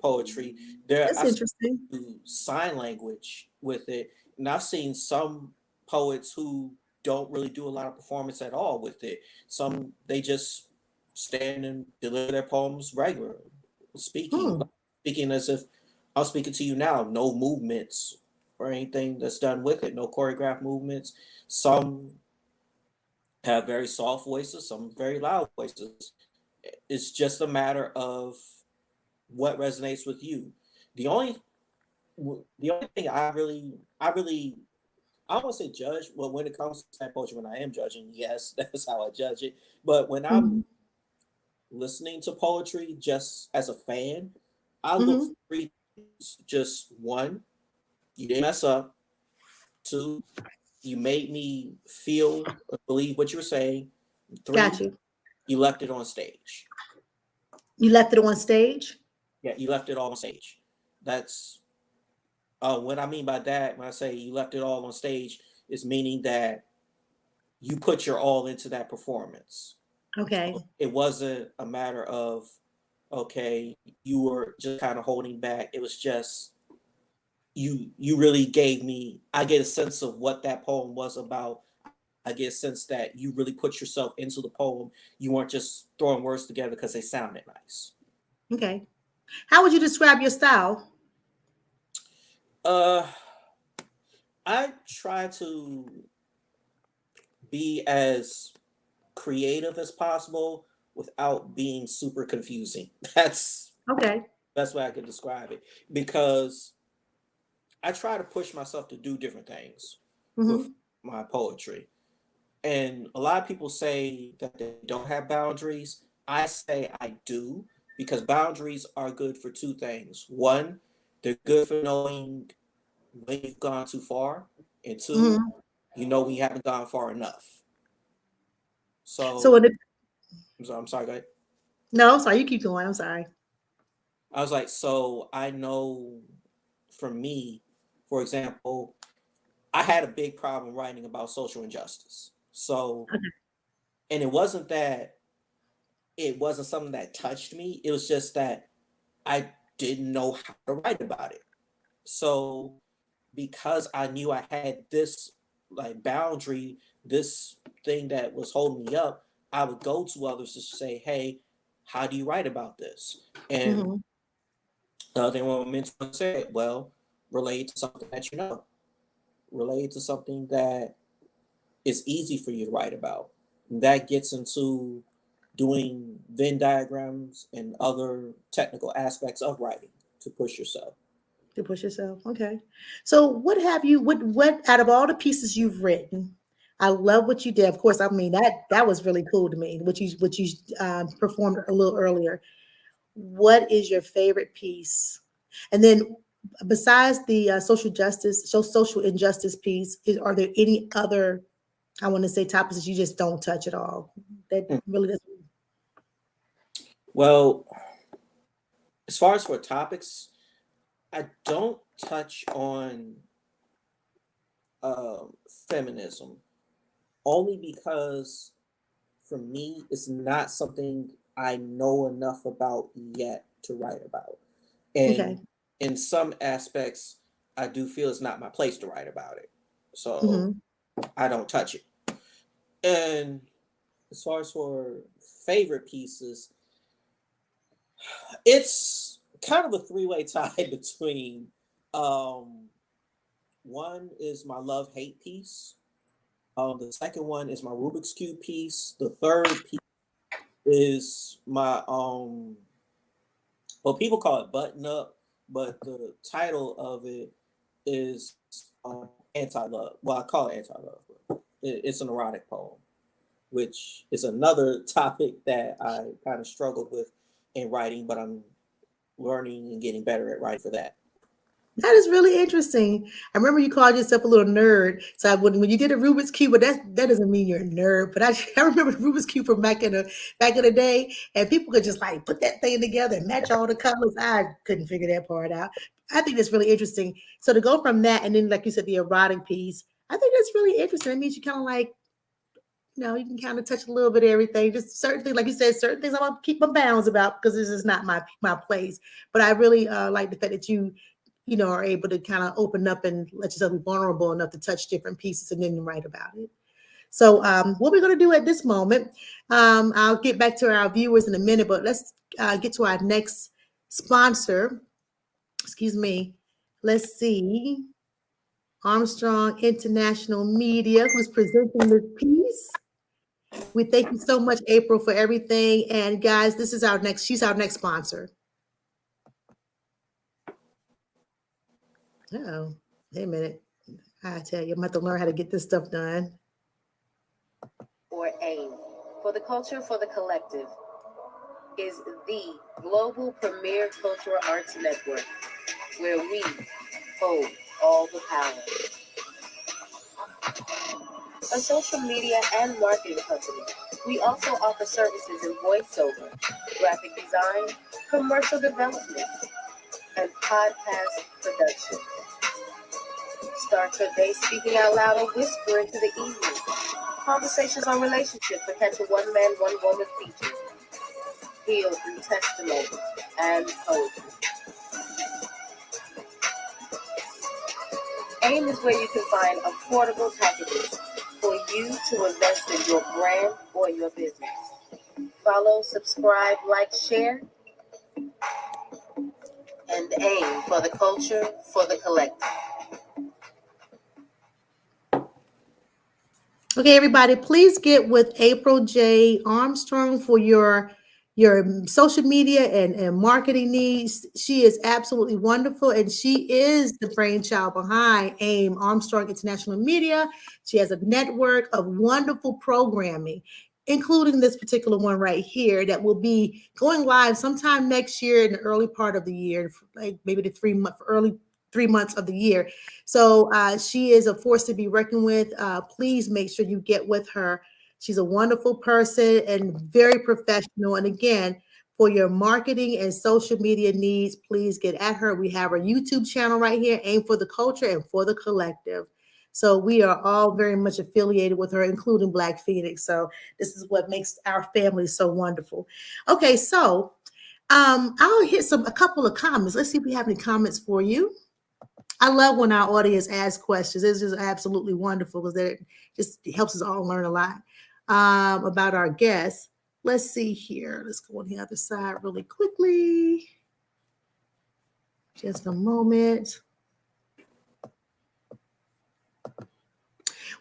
poetry. There, That's I interesting. do sign language with it, and I've seen some poets who don't really do a lot of performance at all with it. Some they just stand and deliver their poems regular, speaking, Hmm. speaking as if I'm speaking to you now. No movements or anything that's done with it. No choreographed movements. Some have very soft voices. Some very loud voices. It's just a matter of what resonates with you. The only the only thing I don't want to say judge. Well, when it comes to poetry, when I am judging, yes, that's how I judge it. But when I'm Hmm. listening to poetry just as a fan, I look for Hmm. three things. Just one, you didn't mess up. Two, you made me feel or believe what you were saying. Got Three, you. you left it on stage. You left it on stage. Yeah, you left it all on stage. That's what I mean by that. When I say you left it all on stage, is meaning that you put your all into that performance. Okay. It wasn't a matter of, okay, you were just kind of holding back. It was just you really gave me, I get a sense of what that poem was about. I get a sense that you really put yourself into the poem. You weren't just throwing words together because they sounded nice. Okay. How would you describe your style? Uh I try to be as creative as possible without being super confusing. That's Okay. the best way I could describe it, because I try to push myself to do different things with Hmm. my poetry. And a lot of people say that they don't have boundaries. I say I do, because boundaries are good for two things. One, they're good for knowing when you've gone too far, and two, Hmm. you know when you haven't gone far enough. So, So I'm sorry, go ahead. no, sorry, you keep going. I'm sorry. I was like, so I know for me, for example, I had a big problem writing about social injustice. So, Okay. and it wasn't that it wasn't something that touched me. It was just that I didn't know how to write about it. So, because I knew I had this like boundary, this thing that was holding me up, I would go to others to say, hey, how do you write about this? And Hmm. then when my mentor said, well, relate to something that you know, relate to something that is easy for you to write about. And that gets into doing Venn diagrams and other technical aspects of writing to push yourself. To push yourself. Okay. So, what have you? What out of all the pieces you've written? I love what you did. Of course, I mean that was really cool to me. What you performed a little earlier. What is your favorite piece? And then besides the social justice, social injustice piece, are there any other, I want to say, topics that you just don't touch at all? That Hmm. really doesn't. Well, as far as for topics, I don't touch on feminism only because for me, it's not something I know enough about yet to write about. Okay. And in some aspects, I do feel it's not my place to write about it. So Hmm. I don't touch it. And as far as for favorite pieces, it's kind of a three-way tie between um, one is my love hate piece. The second one is my Rubik's Cube piece. The third piece is my well, people call it button up, but the title of it is anti-love. Well, I call it anti-love, but it's an erotic poem, which is another topic that I kind of struggled with in writing, but I'm learning and getting better at writing for that. That is really interesting. I remember you called yourself a little nerd. So when you did a Rubik's cube, but that doesn't mean you're a nerd. But I remember the Rubik's cube from back in the day, and people could just like put that thing together and match all the colors. I couldn't figure that part out. I think that's really interesting. So to go from that, and then like you said, the erotic piece, I think that's really interesting. It means you kind of like, you can kind of touch a little bit of everything. Just certain things, like you said, certain things I'm gonna keep my bounds about because this is not my place. But I really like the fact that you are able to kind of open up and let yourself be vulnerable enough to touch different pieces and then write about it. So what we're gonna do at this moment, I'll get back to our viewers in a minute, but let's get to our next sponsor. Excuse me. Let's see. Armstrong International Media, who's presenting this piece. We thank you so much, April, for everything. And guys, she's our next sponsor. Oh, wait a minute. I tell you, I'm going to have to learn how to get this stuff done. Or AIM, for the culture, for the collective, is the global premier cultural arts network where we hold all the power. A social media and marketing company, we also offer services in voiceover, graphic design, commercial development, and podcast production. Start your day speaking out loud or whisper into the evening. Conversations on relationships that catch a one-man, one-woman feature. Healed through testimony and poetry. AIM is where you can find affordable packages for you to invest in your brand or your business. Follow, subscribe, like, share, and AIM for the culture, for the collective. Okay, everybody, please get with April J. Armstrong for your social media and marketing needs. She is absolutely wonderful, and she is the brainchild behind AIM, Armstrong International Media. She has a network of wonderful programming, including this particular one right here that will be going live sometime next year in the early part of the year, like maybe the early 3 months of the year. So she is a force to be reckoned with. Please make sure you get with her. She's a wonderful person and very professional. And again, for your marketing and social media needs, please get at her. We have our YouTube channel right here, Aim for the Culture and for the Collective. So we are all very much affiliated with her, including Black Phoenix. So this is what makes our family so wonderful. Okay, so I'll hit a couple of comments. Let's see if we have any comments for you. I love when our audience asks questions. It's just absolutely wonderful because it just helps us all learn a lot about our guests. Let's see here. Let's go on the other side really quickly. Just a moment.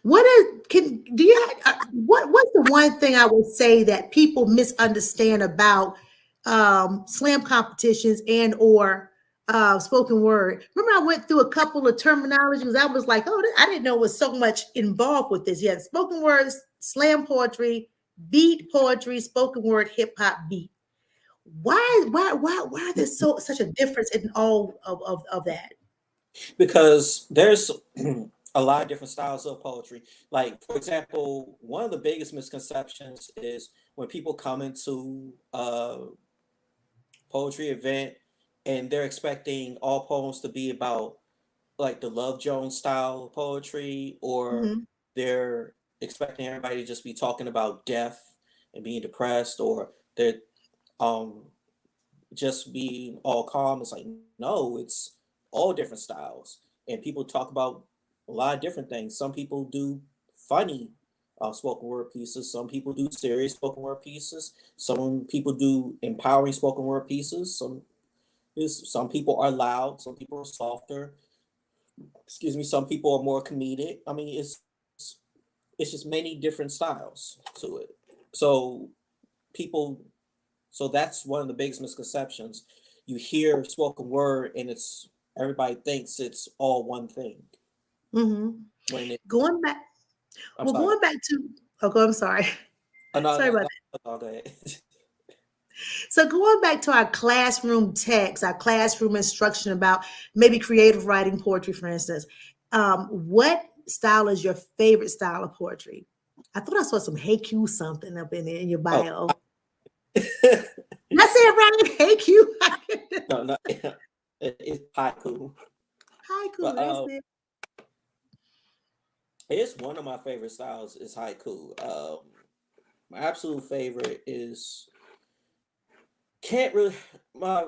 What's the one thing I would say that people misunderstand about slam competitions and or spoken word? Remember, I went through a couple of terminologies. I was like, oh, I didn't know it was so much involved with this. Yeah, spoken words, slam poetry, beat poetry, spoken word, hip hop beat. Why there's such a difference in all of that? because there's a lot of different styles of poetry. Like, for example, one of the biggest misconceptions is when people come into a poetry event and they're expecting all poems to be about like the Love Jones style of poetry, or Hmm. they're expecting everybody to just be talking about death and being depressed, or they're um just being all calm. It's like, no, it's all different styles. And people talk about a lot of different things. Some people do funny spoken word pieces. Some people do serious spoken word pieces. Some people do empowering spoken word pieces. Some people are loud. Some people are softer. Excuse me. Some people are more comedic. I mean, it's just many different styles to it. So people So that's one of the biggest misconceptions. You hear spoken word and it's everybody thinks it's all one thing. Hmm. When it, Going back, I'm well, sorry. going back to, oh, I'm sorry. Oh, no, Sorry no, about no, that. no, go ahead. So going back to our classroom text, our classroom instruction about maybe creative writing poetry, for instance, what style is your favorite style of poetry? I thought I saw some haiku something up in there in your Oh, bio. That's it, right? Haiku. no, no, it's haiku. Haiku, But that's it. it's one of my favorite styles is haiku. My absolute favorite is can't really. My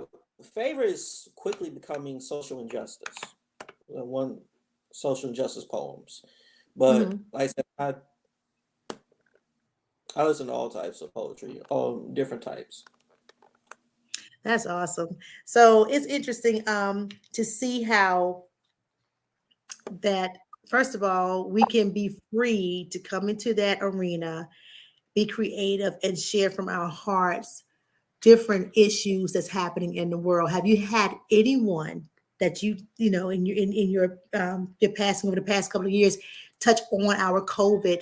favorite is quickly becoming social injustice. One social injustice poems. But Mhm. like I said, I listen to all types of poetry, all different types. That's awesome. So it's interesting to see how that, first of all, we can be free to come into that arena, be creative, and share from our hearts different issues that's happening in the world. Have you had anyone that you know in your passing over the past couple of years touch on our COVID,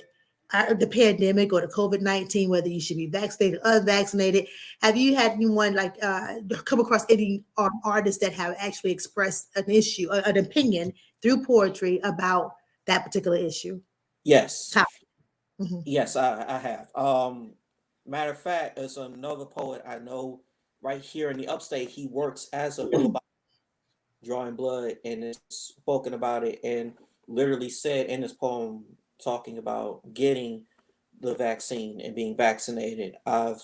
the pandemic or the COVID-19, whether you should be vaccinated or unvaccinated? Have you had anyone like come across any artists that have actually expressed an issue, an opinion through poetry about that particular issue? Yes, Top. Mhm. yes, I have. Matter of fact, there's another poet I know right here in the upstate. He works as a phlebotomist, drawing blood, and has spoken about it, and literally said in his poem talking about getting the vaccine and being vaccinated. I've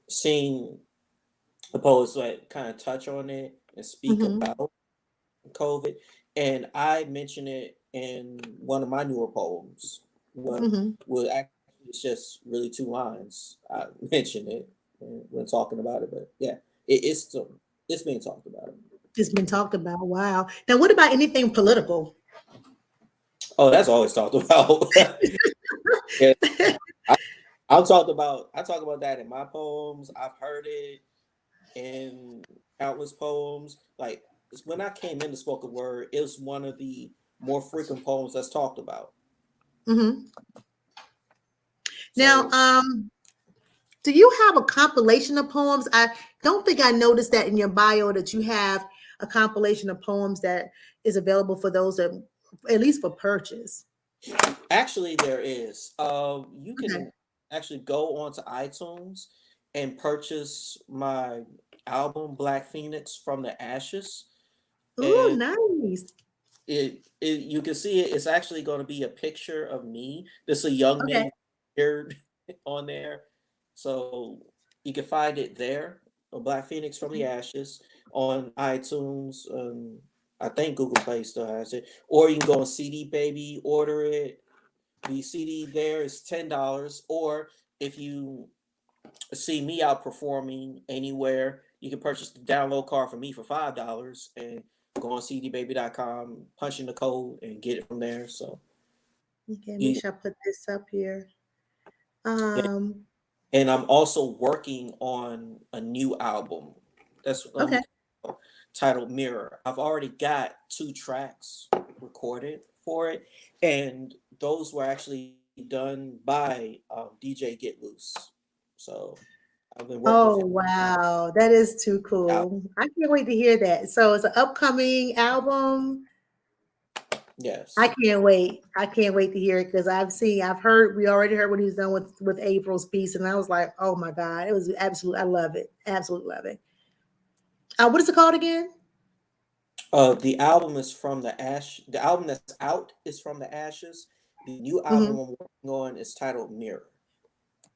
seen the poets that kind of touch on it and speak Mhm. about COVID, and I mention it in one of my newer poems. Well, Mhm. well, actually, it's just really two lines. I mention it when talking about it, but yeah, it's being talked about. It's been talked about. Wow. Now, what about anything political? Oh, that's always talked about. Yeah, I, I talk about that in my poems. I've heard it in countless poems. Like when I came into spoken word, it was one of the more frequent poems that's talked about. Mhm. Now, So do you have a compilation of poems? I don't think I noticed that in your bio that you have a compilation of poems that is available for those that, at least for purchase. actually, there is. You Okay. can actually go onto iTunes and purchase my album Black Phoenix from the Ashes, Oh, and nice. you can see it. It's actually going to be a picture of me. This is a young Okay. me here on there, so you can find it there. A Black Phoenix from the Ashes on iTunes. I think Google Play still has it, or you can go on CD Baby, order it. The CD there is $10, or if you see me out performing anywhere, you can purchase the download card for me for $5 and go on cdbaby.com, punch in the code, and get it from there. So, Okay, make you, sure I put this up here. and Um, I'm also working on a new album that's going to okay. be titled Mirror. I've already got 2 tracks recorded for it, and those were actually done by DJ Get Loose. So I've been working with Oh him wow, that is too out. cool. I can't wait to hear that. So it's an upcoming album. I Yes. can't wait. I can't wait to hear it because I've heard, we already heard what he's done with April's piece, and I was like, oh my God, it was absolute. I love it. Absolutely love it. What is it called again? The album is from the ash. The album that's out is from the ashes. The new album Hmm. I'm working on is titled Mirror.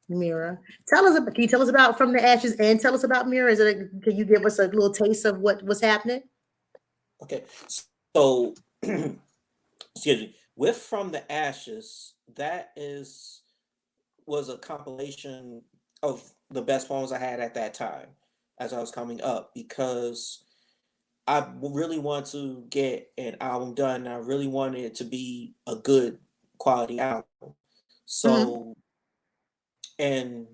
Mirror. Tell us. Can you tell us about From the Ashes and tell us about Mirror? Can you give us a little taste of what's happening? Okay, so excuse me. With From the Ashes, that is was a compilation of the best poems I had at that time as I was coming up because really want to get an album done. I really wanted it to be a good quality album. Hmm. So, and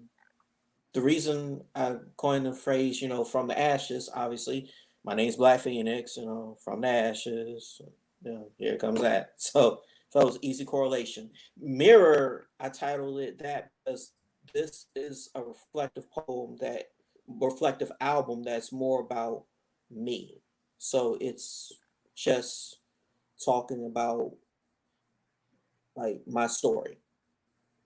the reason I coined the phrase, from the ashes, obviously, my name's Black Phoenix, from the ashes, here comes that. So it was easy correlation. Mirror, I titled it that because this is a reflective album that's more about me. So it's just talking about like my story.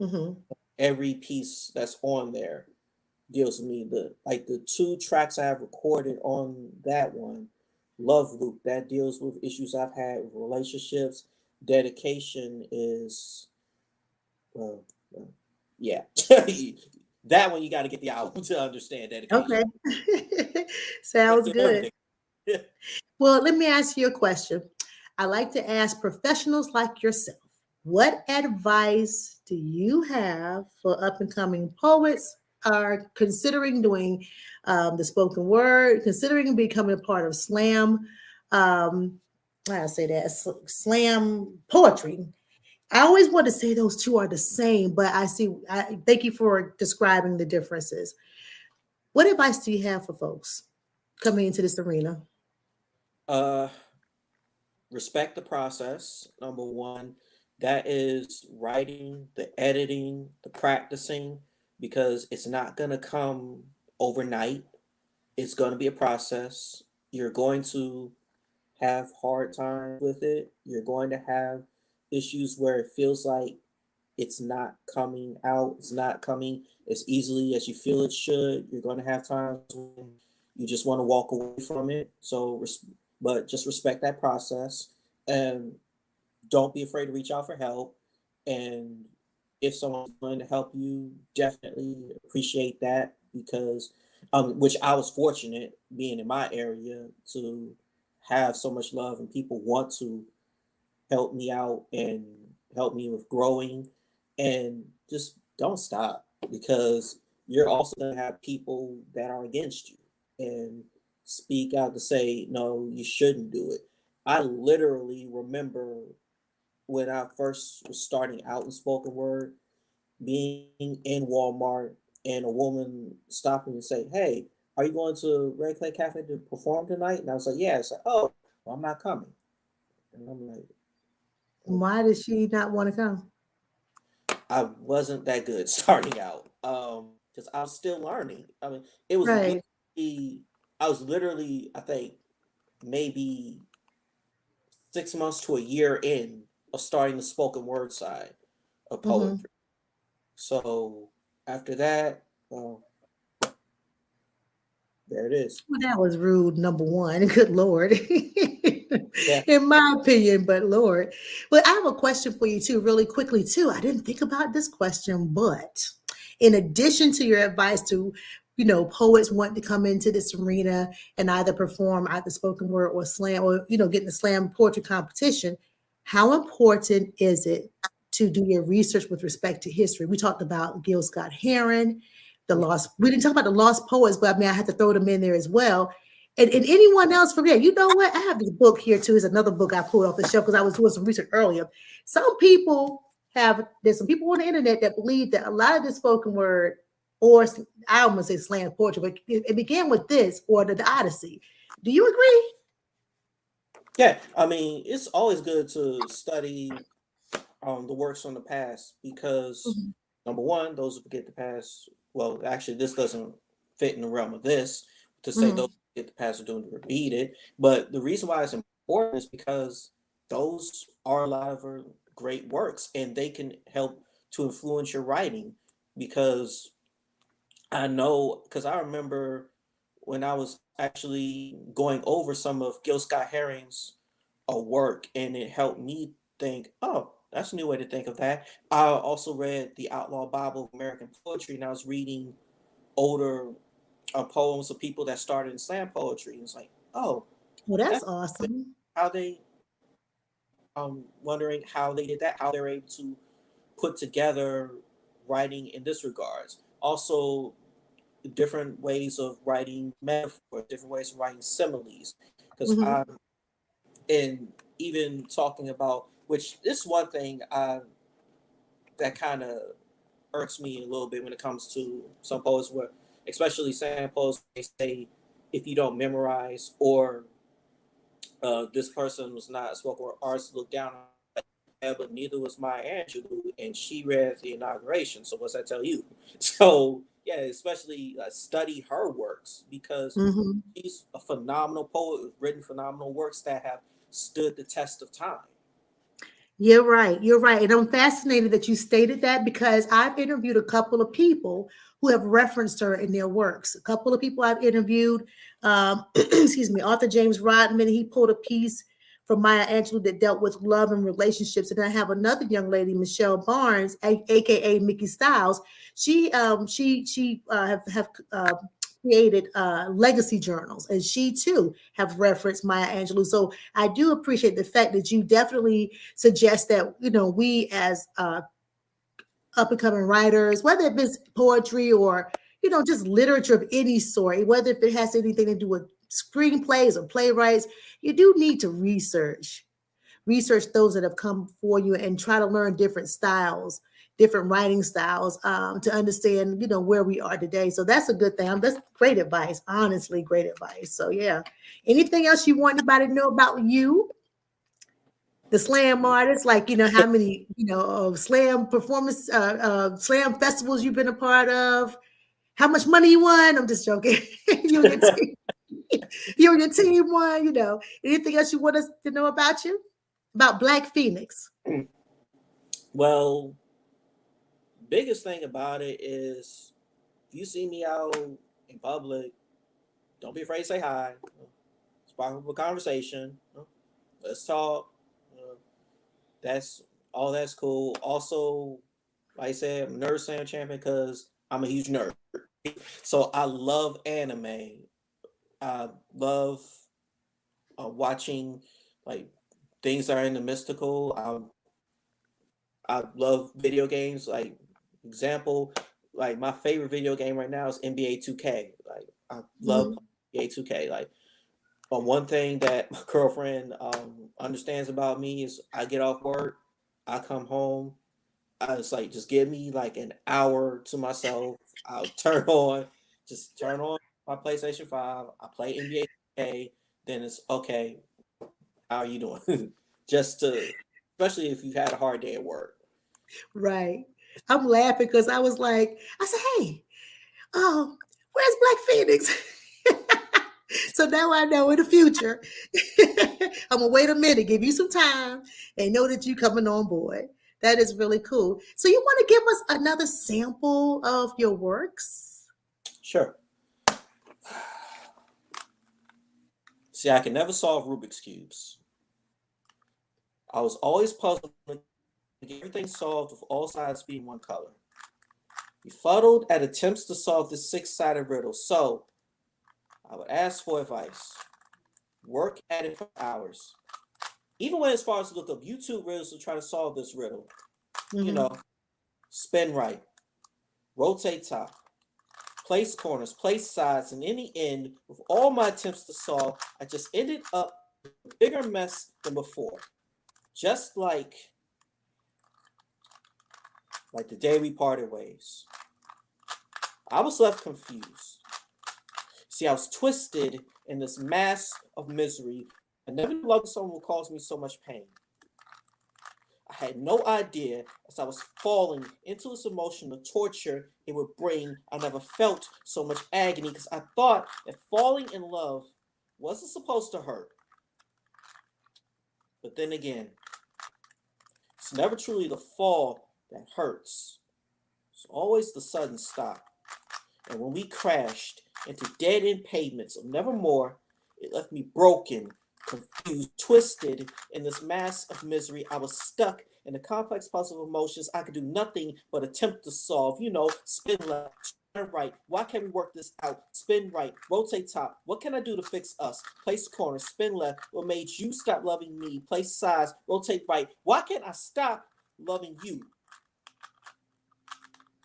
Hmm. Every piece that's on there deals with me. The two tracks I have recorded on that one, Love Loop, that deals with issues I've had with relationships. Dedication is well, yeah. That one you got to get the album to understand dedication. Okay. Sounds good. Everything. Well, let me ask you a question. I like to ask professionals like yourself, what advice do you have for up and coming poets are considering doing the spoken word, considering becoming a part of slam? I say that slam poetry. I always want to say those two are the same, but I see. Thank you for describing the differences. What advice do you have for folks coming into this arena? uh, Respect the process. Number one, that is writing, the editing, the practicing, because it's not gonna come overnight. It's gonna be a process. You're going to have hard times with it. You're going to have issues where it feels like it's not coming out, it's not coming as easily as you feel it should. You're going to have times when you just want to walk away from it. But just respect that process and don't be afraid to reach out for help. And if someone's willing to help you, definitely appreciate that because, which I was fortunate being in my area to have so much love and people want to help me out and help me with growing. And just don't stop because you're also going to have people that are against you and speak out to say, no, you shouldn't do it. I literally remember when I first was starting out in spoken word, being in Walmart and a woman stopping and say, "Hey, are you going to Red Clay Cafe to perform tonight?" And I was like, "Yeah." It's like, "Oh, well, I'm not coming." And I'm like, Why does she not want to come? I wasn't that good starting out because I was still learning. I mean, it was Right. literally, I was literally, I think, maybe 6 months to a year in of starting the spoken word side of Hmm. poetry. So after that, well, there it is. Well, that was rude, number one. Good Lord. Yeah. In my opinion, but Lord. But I have a question for you too, really quickly, too. I didn't think about this question, but in addition to your advice to, poets wanting to come into this arena and either perform either spoken word or slam or, get in the slam poetry competition, how important is it to do your research with respect to history? We talked about Gil Scott Heron, we didn't talk about the lost poets, but I mean, I had to throw them in there as well. And anyone else from there, you know what? I have this book here too. Is another book I pulled off the shelf because I was doing some research earlier. There's some people on the internet that believe that a lot of the spoken word, or I almost say slam poetry, but it began with this or the Odyssey. Do you agree? Yeah, I mean, it's always good to study the works from the past because Mhm. number one, those who forget the past. Well, actually, this doesn't. fit in the realm of this to say those Mhm. get the pass of doing to repeat it. But the reason why it's important is because those are a lot of great works and they can help to influence your writing. Because I know, because I remember when I was actually going over some of Gil Scott Heron's work, and it helped me think, oh, that's a new way to think of that. I also read the Outlaw Bible of American Poetry, and I was reading older poems of people that started in slam poetry. And it's like, oh, Well, that's that's awesome. how they, wondering how they did that, how they're able to put together writing in this regards. Also, different ways of writing metaphors, different ways of writing similes. Because Mhm. I'm in even talking about, which this one thing that kind of irks me a little bit when it comes to some poets, where especially some poets, they say if you don't memorize, or this person was not a spoken word artist, look down on. Yeah, but neither was Maya Angelou, and she read the inauguration. So what's that tell you? So yeah, especially study her works, because Mhm. she's a phenomenal poet who's written phenomenal works that have stood the test of time. You're right. You're right. And I'm fascinated that you stated that because I've interviewed a couple of people who have referenced her in their works. A couple of people I've interviewed, excuse me, author James Rodman, he pulled a piece from Maya Angelou that dealt with love and relationships. And I have another young lady, Michelle Barnes, aka Mickey Styles. She have created legacy journals, and she too have referenced Maya Angelou. So I do appreciate the fact that you definitely suggest that we as up and coming writers, whether it's poetry or just literature of any sort, whether if it has anything to do with screenplays or playwrights, you do need to research those that have come before you and try to learn different styles, different writing styles, to understand where we are today. So that's a good thing. That's great advice, honestly, great advice. So yeah, anything else you want anybody to know about you, the slam artist, like how many slam performance slam festivals you've been a part of, how much money you won? I'm just joking. You and your team, you and your team won. Anything else you want us to know about you, about Black Phoenix? Well, biggest thing about it is if you see me out in public, don't be afraid to say hi. Spark up a conversation. Let's talk. Uh, that's all. That's cool. Also, like I said, I'm a nerd slam champion because I'm a huge nerd. So I love anime. I love watching like things that are in the mystical. I love video games. Like example, like my favorite video game right now is NBA 2K. Like I love Mhm. NBA 2K. Like, but one thing that my girlfriend understands about me is I get off work, I come home, I was like, just give me like an hour to myself. I'll turn on my PlayStation 5. I play NBA 2K. Then it's okay. How are you doing? Just to, especially if you've had a hard day at work. Right. I'm laughing because I said, hey, where's Black Phoenix? So now I know in the future, I'm gonna wait a minute, give you some time, and know that you coming on board. That is really cool. So you want to give us another sample of your works? Sure. See, I can never solve Rubik's cubes. I was always puzzled to get everything solved with all sides being one color. Befuddled at attempts to solve this six-sided riddle, so I would ask for advice, work at it for hours. Even when as far as look up YouTube riddles to try to solve this riddle, you know, Hmm. spin right, rotate top, place corners, place sides, and in the end, with all my attempts to solve, I just ended up with a bigger mess than before. Just like the day we parted ways. I was left confused. See, I was twisted in this mass of misery. I never knew someone would cause me so much pain. I had no idea as I was falling into this emotion, the torture it would bring. I never felt so much agony because I thought that falling in love wasn't supposed to hurt. But then again, it's never truly the fall that hurts. It's always the sudden stop. And when we crashed into dead end pavements of nevermore, it left me broken, confused, twisted in this mass of misery. I was stuck in a complex puzzle of emotions I could do nothing but attempt to solve. Spin left, turn right. Why can't we work this out? Spin right, rotate top. What can I do to fix us? Place corner, spin left. What made you stop loving me? Place sides, rotate right. Why can't I stop loving you?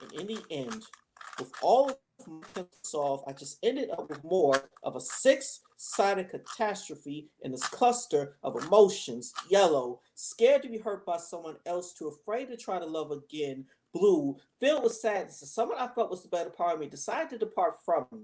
And in the end, with all of my attempts to solve, I just ended up with more of a six-sided catastrophe in this cluster of emotions. Yellow, scared to be hurt by someone else, too afraid to try to love again. Blue, filled with sadness, someone I felt was the better part of me decided to depart from me.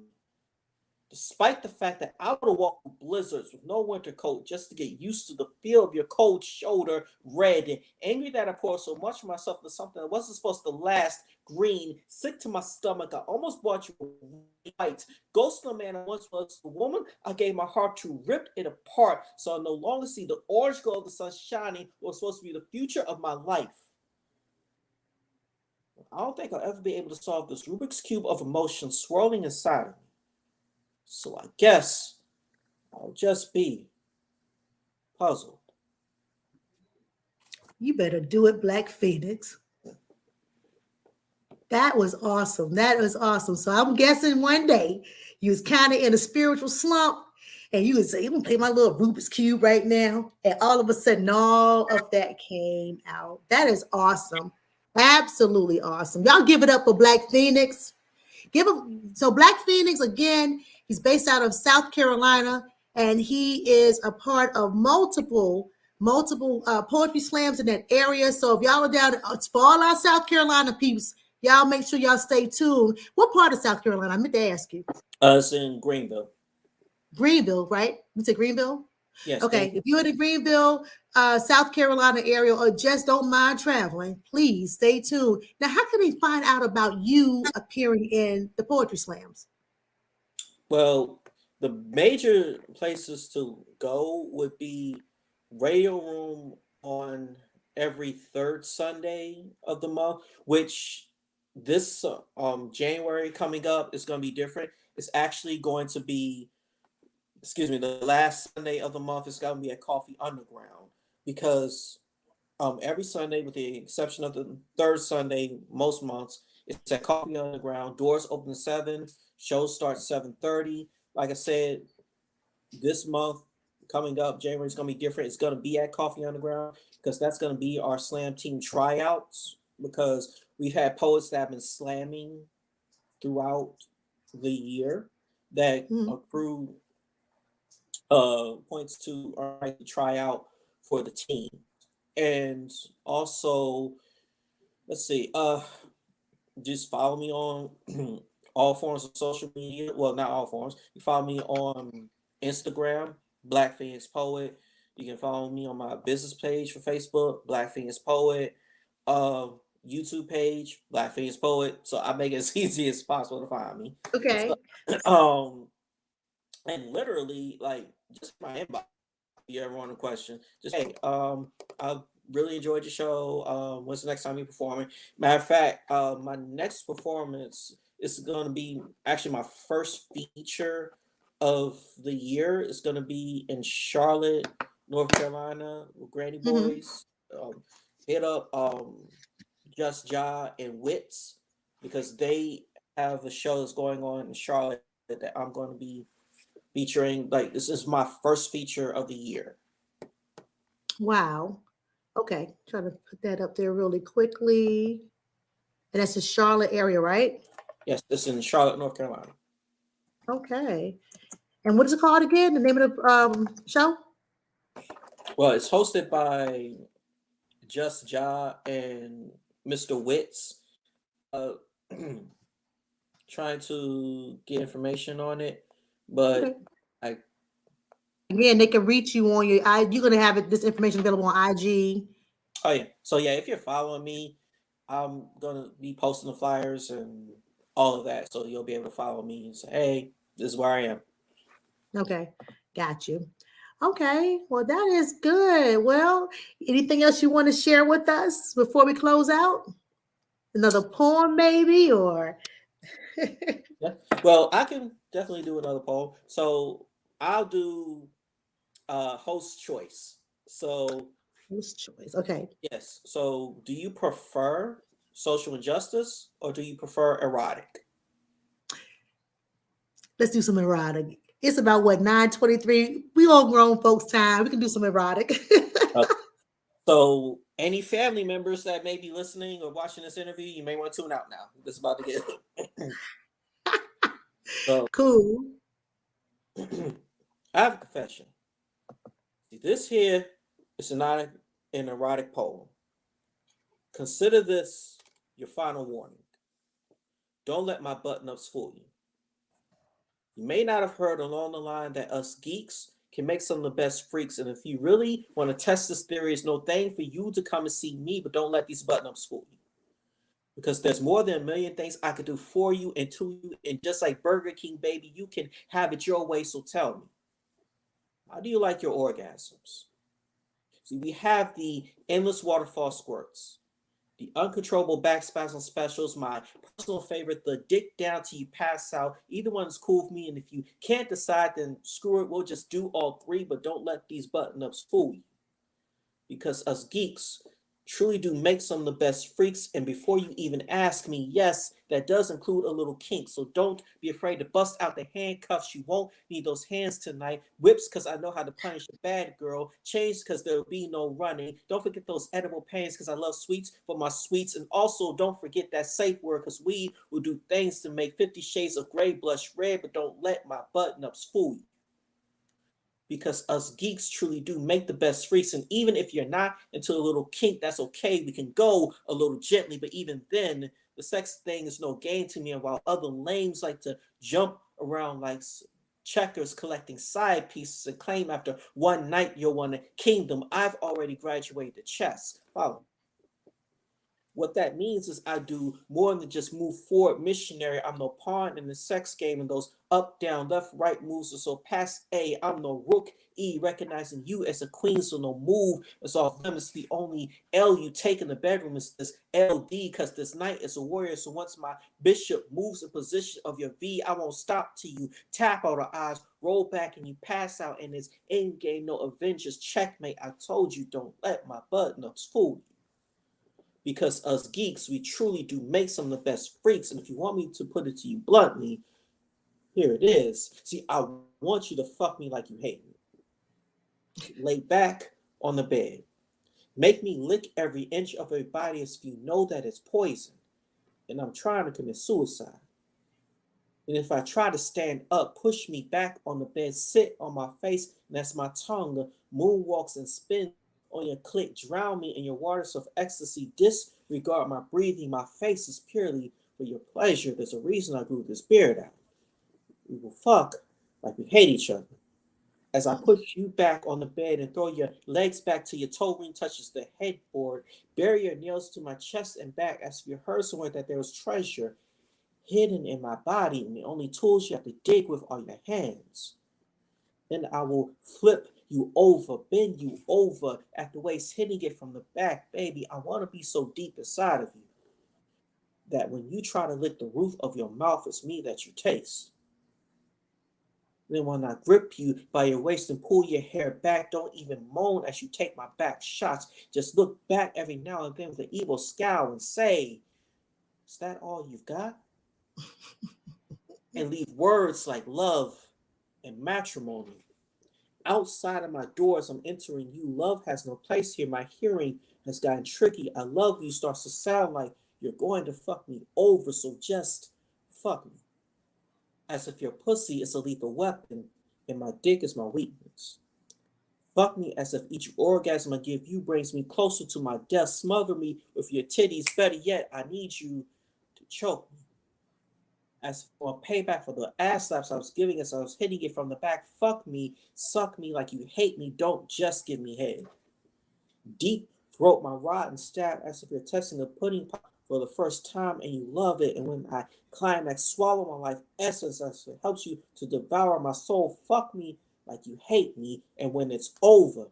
Despite the fact that I would have walked through blizzards with no winter coat just to get used to the feel of your cold shoulder, red, and angry that I poured so much of myself into something that wasn't supposed to last, green, sick to my stomach, I almost bought you white. Ghost of the man I once was, the woman I gave my heart to, ripped it apart, so I no longer see the orange glow of the sun shining what was supposed to be the future of my life. I don't think I'll ever be able to solve this Rubik's Cube of emotions swirling inside of me. So I guess I'll just be puzzled. You better do it, Black Phoenix. That was awesome. That was awesome. So I'm guessing one day you was kind of in a spiritual slump and you would say, I'm gonna play my little Rubik's Cube right now. And all of a sudden, all of that came out. That is awesome. Absolutely awesome. Y'all give it up for Black Phoenix. So Black Phoenix, again, he's based out of South Carolina, and he is a part of multiple poetry slams in that area. So if y'all are down for all our South Carolina peeps, y'all make sure y'all stay tuned. What part of South Carolina? I meant to ask you. It's in Greenville. Greenville, right? You said Greenville? Yes, Okay. If you're in the Greenville, South Carolina area, or just don't mind traveling, please stay tuned. Now, how can they find out about you appearing in the poetry slams? Well, the major places to go would be Radio Room on every third Sunday of the month, which this January coming up is going to be different. It's actually going to be, excuse me, the last Sunday of the month is going to be at Coffee Underground because every Sunday, with the exception of the third Sunday, most months, it's at Coffee Underground. Doors open at 7. Shows start 7:30. Like I said, this month coming up, January is going to be different. It's going to be at Coffee Underground because that's going to be our slam team tryouts because we've had poets that have been slamming throughout the year that accrue points to our right to try out for the team. And also, let's see, just follow me on all forms of social media. Well, not all forms. You follow me on Instagram, Black Phoenix Poet. You can follow me on my business page for Facebook, Black Phoenix Poet. YouTube page, Black Phoenix Poet. So I make it as easy as possible to find me. So, Okay. and literally, like, just my inbox. If you ever want a question, just hey, I really enjoyed your show. When's the next time you're performing? Matter of fact, my next performance is going to be actually my first feature of the year. It's going to be in Charlotte, North Carolina, with Granny Boys. Hit up Just Ja and Wits because they have a show that's going on in Charlotte that I'm going to be featuring. Like, this is my first feature of the year. Wow. Okay. Trying to put that up there really quickly. And that's the Charlotte area, right? Yes, this is in Charlotte, North Carolina. Okay. And what is it called again? The name of the show? Well, it's hosted by Just Ja and Mr. Wits. Uh, trying to get information on it, Okay. but I Again, they can reach you on your. You're gonna have this information available on IG. Oh yeah. So yeah, if you're following me, I'm gonna be posting the flyers and all of that, so you'll be able to follow me and say, "Hey, this is where I am." Okay, got you. Okay, well, that is good. Well, anything else you want to share with us before we close out? Another poem, maybe, or Yeah. Well, I can definitely do another poll. So I'll do host choice. So whose choice? Okay, yes. So do you prefer social injustice or do you prefer erotic? let's do some erotic. It's about what 9:23. We all grown folks' time. We can do some erotic. Uh, so any family members that may be listening or watching this interview, you may want to tune out now. It's about to get so Cool. I have a confession. See, this here is not an erotic poem. Consider this your final warning. Don't let my button ups fool you. You may not have heard along the line that us geeks can make some of the best freaks, and if you really want to test this theory, it's no thing for you to come and see me, but don't let these button ups fool you. Because there's more than a million things I could do for you and to you, and just like Burger King, baby, you can have it your way, so tell me, how do you like your orgasms? See, we have the endless waterfall squirts, the uncontrollable back spasm specials, my personal favorite, the dick down till you pass out. Either one is cool with me, and if you can't decide, then screw it. We'll just do all three, but don't let these button ups fool you. Because us geeks truly do make some of the best freaks. And before you even ask me, yes, that does include a little kink. So don't be afraid to bust out the handcuffs. You won't need those hands tonight. Whips, because I know how to punish a bad girl. Chains, because there'll be no running. Don't forget those edible pains, because I love sweets for my sweets. And also don't forget that safe word, because we will do things to make 50 shades of gray blush red. But don't let my button ups fool you, because us geeks truly do make the best freaks. And even if you're not into a little kink, that's okay. We can go a little gently, but even then, the sex thing is no game to me. And while other lames like to jump around like checkers collecting side pieces and claim after one night you'll want a kingdom, I've already graduated to chess. Follow. What that means is I do more than just move forward missionary. I'm no pawn in the sex game, and those up, down, left, right moves are so past A. I'm no rook E, recognizing you as a queen, so no move is off limits. The only L you take in the bedroom is this LD, because this knight is a warrior. So once my bishop moves in position of your V, I won't stop till you tap out our eyes, roll back, and you pass out. And it's in game, no Avengers checkmate. I told you, don't let my button ups fool you, because us geeks, we truly do make some of the best freaks. And if you want me to put it to you bluntly, here it is. See, I want you to fuck me like you hate me. Lay back on the bed. Make me lick every inch of your body as if you know that it's poison and I'm trying to commit suicide. And if I try to stand up, push me back on the bed, sit on my face, and as my tongue moonwalks and spins on your clit, drown me in your waters of ecstasy, disregard my breathing. My face is purely for your pleasure. There's a reason I grew this beard out. We will fuck like we hate each other. As I push you back on the bed and throw your legs back till your toe ring touches the headboard, bury your nails to my chest and back as if you heard somewhere that there was treasure hidden in my body, and the only tools you have to dig with are your hands. Then I will flip you over, bend you over at the waist, hitting it from the back. Baby, I want to be so deep inside of you that when you try to lick the roof of your mouth, it's me that you taste. Then when I grip you by your waist and pull your hair back, don't even moan as you take my back shots. Just look back every now and then with an evil scowl and say, is that all you've got? And leave words like love and matrimony outside of my doors. I'm entering you. Love has no place here. My hearing has gotten tricky. I love you starts to sound like you're going to fuck me over, so just fuck me. As if your pussy is a lethal weapon and my dick is my weakness. Fuck me as if each orgasm I give you brings me closer to my death. Smother me with your titties. Better yet, I need you to choke me. As for payback for the ass slaps I was giving as I was hitting it from the back, fuck me, suck me like you hate me. Don't just give me head. Deep throat, my rotten stab, as if you're testing a pudding pop for the first time and you love it. And when I climax, swallow my life essence as it helps you to devour my soul. Fuck me like you hate me. And when it's over,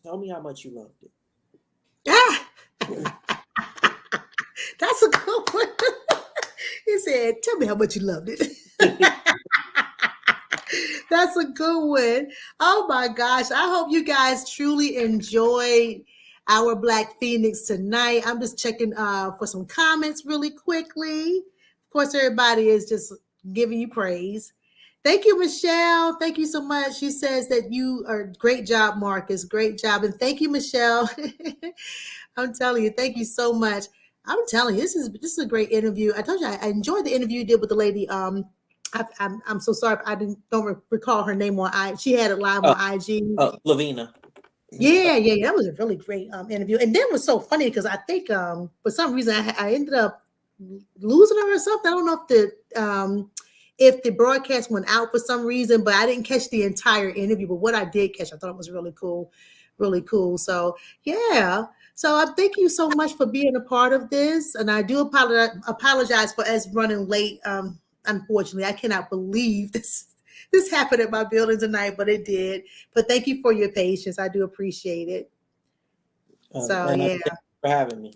tell me how much you loved Ah, it. that's a good one. He said, "Tell me how much you loved it." That's a good one. Oh my gosh. I hope you guys truly enjoyed our Black Phoenix tonight. I'm just checking for some comments really quickly. Of course, everybody is just giving you praise. Thank you, Michelle. Thank you so much. She says that you are great job, Marcus. Great job. And thank you, Michelle. I'm telling you, thank you so much. I'm telling you, this is a great interview. I told you I enjoyed the interview you did with the lady. I'm so sorry if I don't recall her name on I. She had it live uh, on IG. Lavina. Yeah. That was a really great interview, and then it was so funny because I think for some reason I ended up losing her or something. I don't know if the broadcast went out for some reason, but I didn't catch the entire interview. But what I did catch, I thought it was really cool, really cool. So yeah. So I thank you so much for being a part of this, and I do apologize for us running late. Unfortunately, I cannot believe this happened at my building tonight, but it did. But thank you for your patience. I do appreciate it. So And yeah. thank you for having me.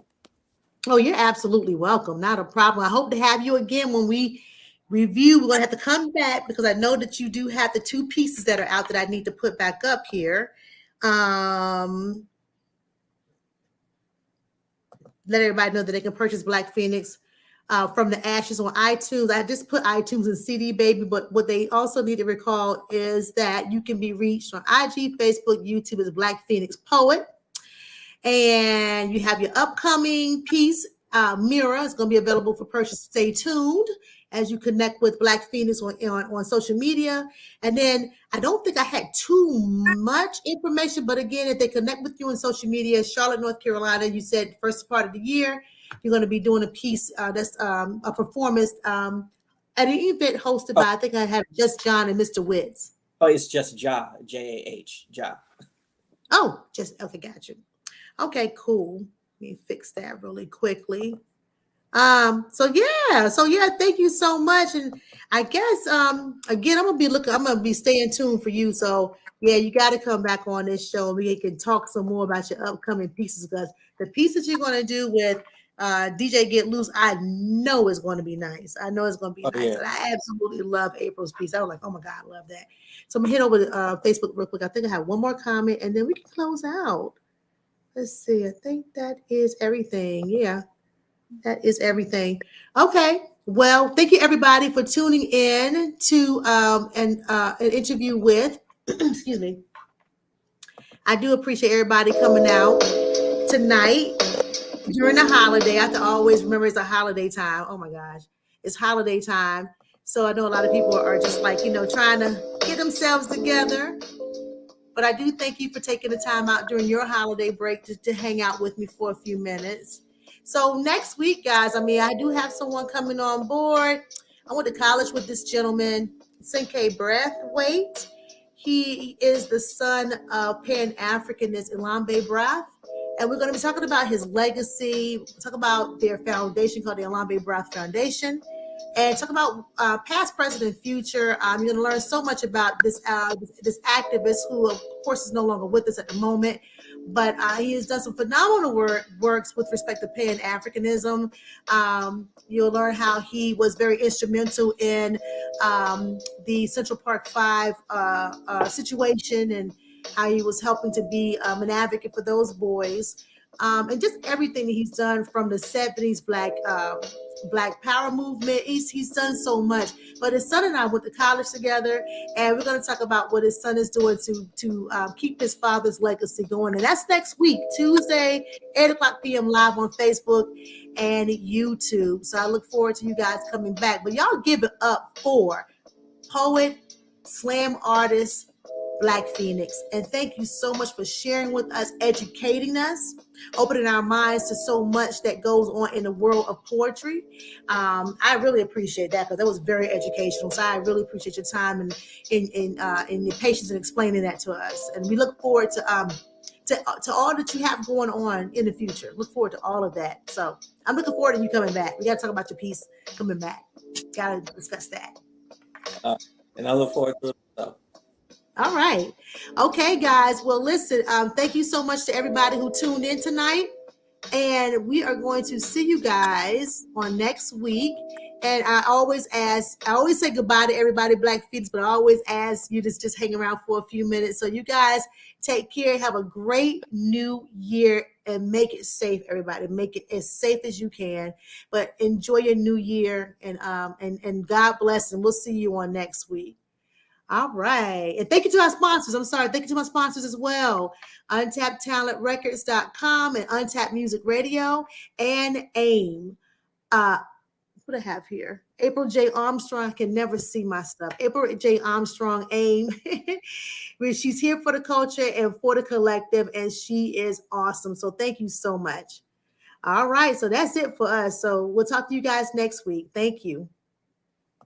Oh, you're absolutely welcome. Not a problem. I hope to have you again when we review. We're gonna have to come back because I know that you do have the two pieces that are out that I need to put back up here. Um, Let everybody know that they can purchase Black Phoenix from the Ashes on iTunes. I just put iTunes and CD Baby, but what they also need to recall is that you can be reached on IG, Facebook, YouTube as Black Phoenix Poet. And you have your upcoming piece, Mirror. It's going to be available for purchase. Stay tuned as you connect with Black Phoenix on social media. And then I don't think I had too much information, but again, if they connect with you on social media, Charlotte, North Carolina, you said first part of the year, you're going to be doing a piece that's a performance at an event hosted Oh, by, I think I have Just John and Mr. Witz. oh, it's just Ja, Jah, Ja. Oh, just, okay, got you. Okay, cool. Let me fix that really quickly. So yeah, thank you so much. And I guess again, I'm gonna be staying tuned for you. So yeah, you gotta come back on this show and we can talk some more about your upcoming pieces because the piece that you're gonna do with DJ Get Loose, I know it's gonna be nice. I know it's gonna be Oh nice. yeah. And I absolutely love April's piece. I was like, oh my God, I love that. So I'm gonna head over to Facebook real quick. I think I have one more comment and then we can close out. Let's see. I think that is everything. Yeah, that is everything. Okay. Well, thank you everybody for tuning in to an interview with. Excuse me. I do appreciate everybody coming out tonight during the holiday. I have to always remember it's a holiday time. Oh my gosh, it's holiday time. So I know a lot of people are just like trying to get themselves together. But I do thank you for taking the time out during your holiday break to hang out with me for a few minutes. So next week, guys, I do have someone coming on board. I went to college with this gentleman, Senke Brathwaite. He is the son of Pan-Africanist Ilambe Brath. And we're going to be talking about his legacy, talk about their foundation called the Ilambe Brath Foundation, and talk about past, present, and future. You're going to learn so much about this activist who, of course, is no longer with us at the moment, but he has done some phenomenal works with respect to Pan-Africanism. You'll learn how he was very instrumental in the Central Park Five situation and how he was helping to be an advocate for those boys. And just everything that he's done from the 70s Black Power movement. He's done so much. But his son and I went to college together, and we're going to talk about what his son is doing to keep his father's legacy going. And that's next week, Tuesday, 8:00 p.m. live on Facebook and YouTube. So I look forward to you guys coming back. But y'all give it up for poet, slam artist, Black Phoenix. And thank you so much for sharing with us, educating us, opening our minds to so much that goes on in the world of poetry. I really appreciate that because that was very educational. So I really appreciate your time and your patience in explaining that to us. And we look forward to to all that you have going on in the future. Look forward to all of that. So I'm looking forward to you coming back. We got to talk about your piece coming back. Got to discuss that. Uh, and I look forward to it. So, All right. Okay, guys. Well, listen, thank you so much to everybody who tuned in tonight. And we are going to see you guys on next week. And I always say goodbye to everybody, Black Feeds, but I always ask you to just hang around for a few minutes. So you guys take care. Have a great new year and make it safe, everybody. Make it as safe as you can. But enjoy your new year and God bless. And we'll see you on next week. All right. And thank you to our sponsors. I'm sorry. Thank you to my sponsors as well. UntappedTalentRecords.com and Untapped Music Radio and AIM. What I have here? April J. Armstrong. I can never see my stuff. April J. Armstrong, AIM. She's here for the culture and for the collective, and she is awesome. So thank you so much. All right. So that's it for us. So we'll talk to you guys next week. Thank you.